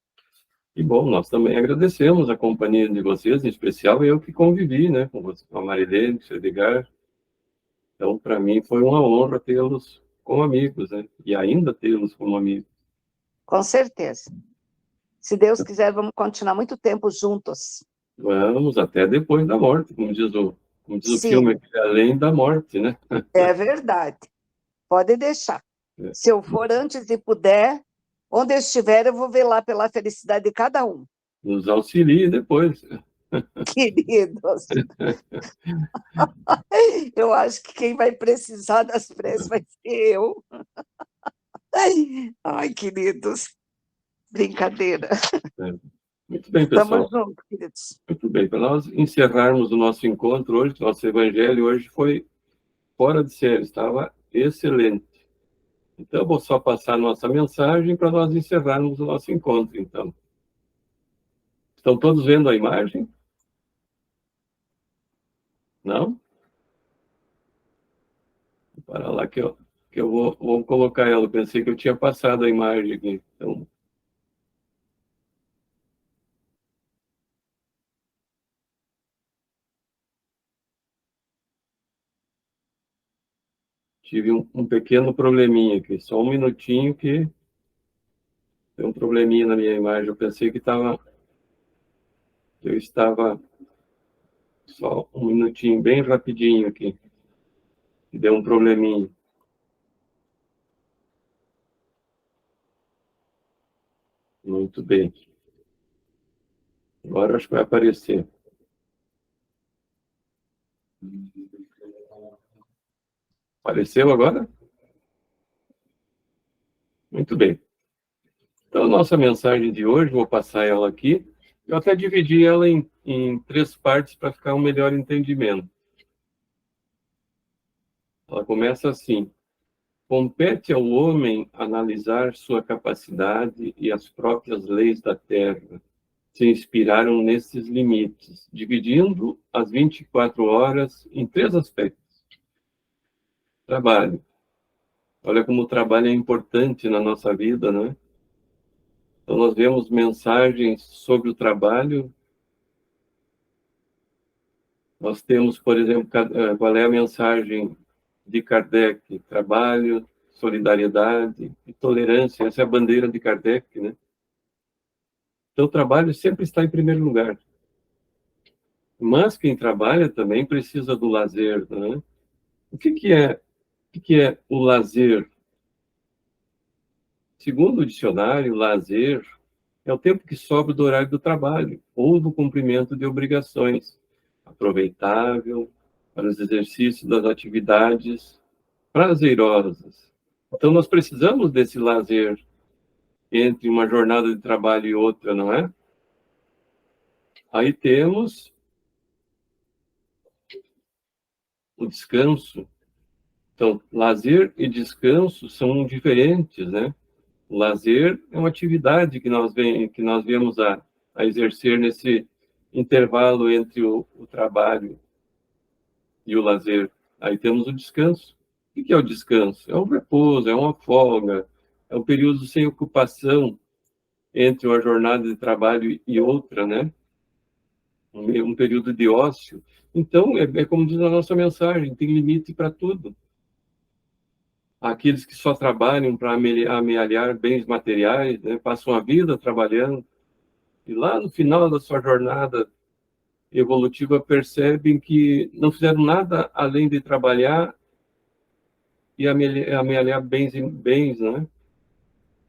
E bom, nós também agradecemos a companhia de vocês, em especial eu que convivi, né, com a Marilene, com o Edgar. Então, para mim, foi uma honra tê-los como amigos, né? E ainda temos como amigos. Com certeza. Se Deus quiser, vamos continuar muito tempo juntos. Vamos até depois da morte, como diz o Sim, filme aqui, além da morte, né? é verdade. Pode deixar. É. Se eu for antes e puder, onde eu estiver, eu vou velar pela felicidade de cada um. Nos auxilie depois. Queridos, eu acho que quem vai precisar das preces vai ser eu. Ai, queridos, brincadeira. É. Muito bem, Estamos pessoal. juntos, queridos. Muito bem. Para nós encerrarmos o nosso encontro hoje, nosso evangelho hoje foi fora de série, estava excelente. Então, eu vou só passar a nossa mensagem para nós encerrarmos o nosso encontro, então. Estão todos vendo a imagem? Não? Para lá que eu vou colocar ela. Eu pensei que eu tinha passado a imagem aqui. Então, tive um pequeno probleminha aqui. Só um minutinho que tem um probleminha na minha imagem. Eu pensei que eu estava... Só um minutinho, bem rapidinho aqui. Que deu um probleminha. Muito bem. Agora acho que vai aparecer. Apareceu agora? Muito bem. Então, a nossa mensagem de hoje, vou passar ela aqui. Eu até dividi ela em 3 partes para ficar um melhor entendimento. Ela começa assim: compete ao homem analisar sua capacidade e as próprias leis da Terra se inspiraram nesses limites, dividindo as 24 horas em 3 aspectos. Trabalho. Olha como o trabalho é importante na nossa vida, não é? Então, nós vemos mensagens sobre o trabalho. Nós temos, por exemplo, qual é a mensagem de Kardec? Trabalho, solidariedade e tolerância. Essa é a bandeira de Kardec, né? Então, o trabalho sempre está em primeiro lugar. Mas quem trabalha também precisa do lazer, né? O que é o lazer? Segundo o dicionário, lazer é o tempo que sobra do horário do trabalho ou do cumprimento de obrigações, aproveitável para os exercícios das atividades prazerosas. Então, nós precisamos desse lazer entre uma jornada de trabalho e outra, não é? Aí temos o descanso. Então, lazer e descanso são diferentes, né? O lazer é uma atividade que nós viemos a exercer nesse intervalo entre o trabalho e o lazer. Aí temos o descanso. O que é o descanso? É um repouso, é uma folga, é um período sem ocupação entre uma jornada de trabalho e outra, né? Um período de ócio. Então, é como diz a nossa mensagem, tem limite para tudo. Aqueles que só trabalham para amealhar bens materiais, né, passam a vida trabalhando, e lá no final da sua jornada evolutiva percebem que não fizeram nada além de trabalhar e amealhar bens, né?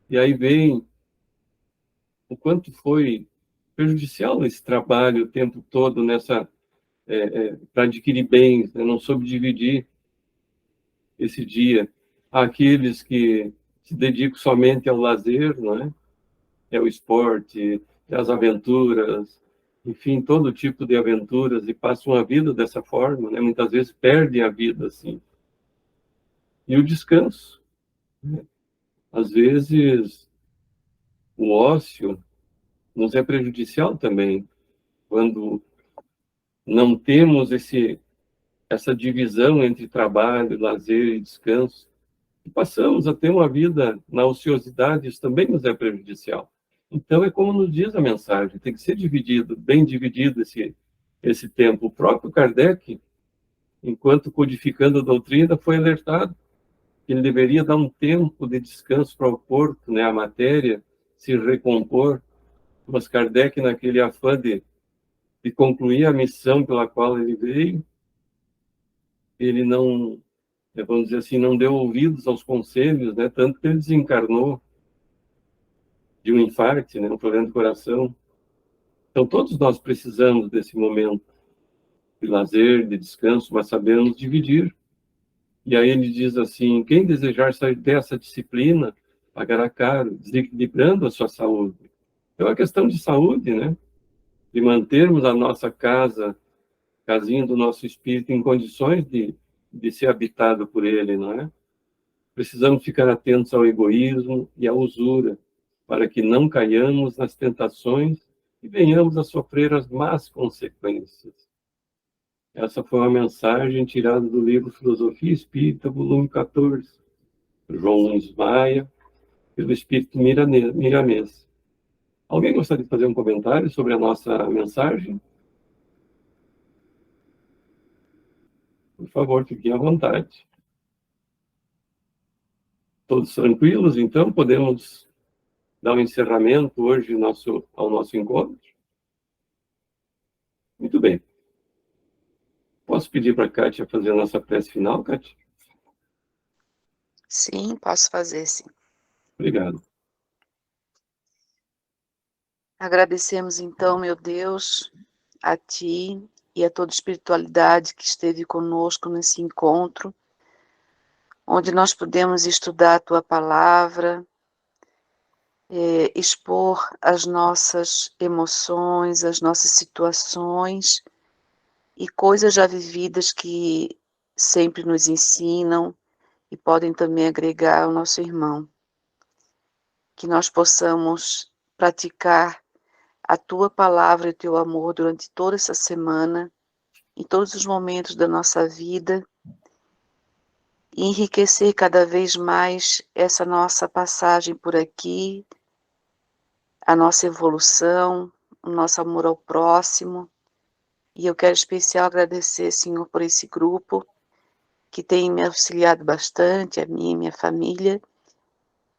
E aí vem o quanto foi prejudicial esse trabalho o tempo todo para adquirir bens, né? Não soube dividir esse dia. Aqueles que se dedicam somente ao lazer, não é? É o esporte, é as aventuras, enfim, todo tipo de aventuras, e passam a vida dessa forma, né? Muitas vezes perdem a vida assim. E o descanso, né? Às vezes o ócio nos é prejudicial também, quando não temos essa divisão entre trabalho, lazer e descanso, e passamos a ter uma vida na ociosidade, isso também nos é prejudicial. Então, é como nos diz a mensagem, tem que ser dividido, bem dividido esse tempo. O próprio Kardec, enquanto codificando a doutrina, foi alertado ele deveria dar um tempo de descanso para o corpo, né, a matéria, se recompor, mas Kardec, naquele afã de concluir a missão pela qual ele veio, ele não, vamos dizer assim, não deu ouvidos aos conselhos, né, tanto que ele desencarnou de um infarto, né, um problema do coração. Então, todos nós precisamos desse momento de lazer, de descanso, mas sabemos dividir. E aí ele diz assim, quem desejar sair dessa disciplina, pagará caro, desequilibrando a sua saúde. É uma questão de saúde, né? De mantermos a nossa casinha do nosso espírito em condições de ser habitado por ele, não é? Precisamos ficar atentos ao egoísmo e à usura, para que não caiamos nas tentações e venhamos a sofrer as más consequências. Essa foi uma mensagem tirada do livro Filosofia Espírita, volume 14, João Luiz Maia, pelo Espírito Miramês. Alguém gostaria de fazer um comentário sobre a nossa mensagem? Por favor, fiquem à vontade. Todos tranquilos, então? Podemos dar um encerramento hoje ao nosso encontro? Muito bem. Posso pedir para a Kátia fazer a nossa prece final, Kátia? Sim, posso fazer, sim. Obrigado. Agradecemos então, meu Deus, a Ti e a toda a espiritualidade que esteve conosco nesse encontro, onde nós pudemos estudar a Tua Palavra, expor as nossas emoções, as nossas situações e coisas já vividas que sempre nos ensinam e podem também agregar ao nosso irmão. Que nós possamos praticar a Tua Palavra e o Teu amor durante toda essa semana, em todos os momentos da nossa vida, e enriquecer cada vez mais essa nossa passagem por aqui, a nossa evolução, o nosso amor ao próximo. E eu quero especial agradecer, Senhor, por esse grupo que tem me auxiliado bastante, a mim e minha família,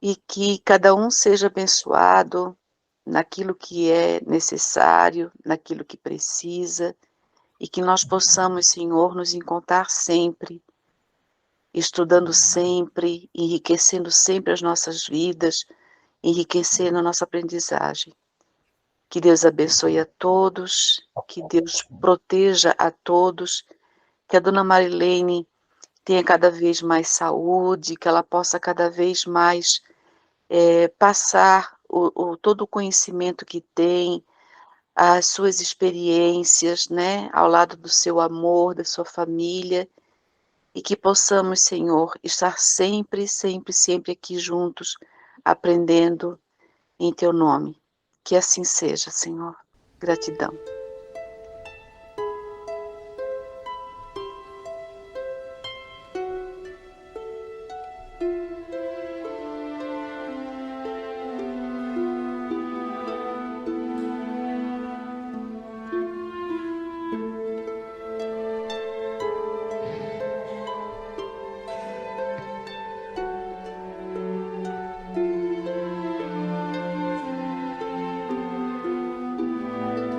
e que cada um seja abençoado naquilo que é necessário, naquilo que precisa, e que nós possamos, Senhor, nos encontrar sempre, estudando sempre, enriquecendo sempre as nossas vidas, enriquecendo a nossa aprendizagem. Que Deus abençoe a todos, que Deus proteja a todos, que a Dona Marilene tenha cada vez mais saúde, que ela possa cada vez mais passar todo o conhecimento que tem, as suas experiências, né, ao lado do seu amor, da sua família, e que possamos, Senhor, estar sempre, sempre, sempre aqui juntos, aprendendo em Teu nome. Que assim seja, Senhor. Gratidão.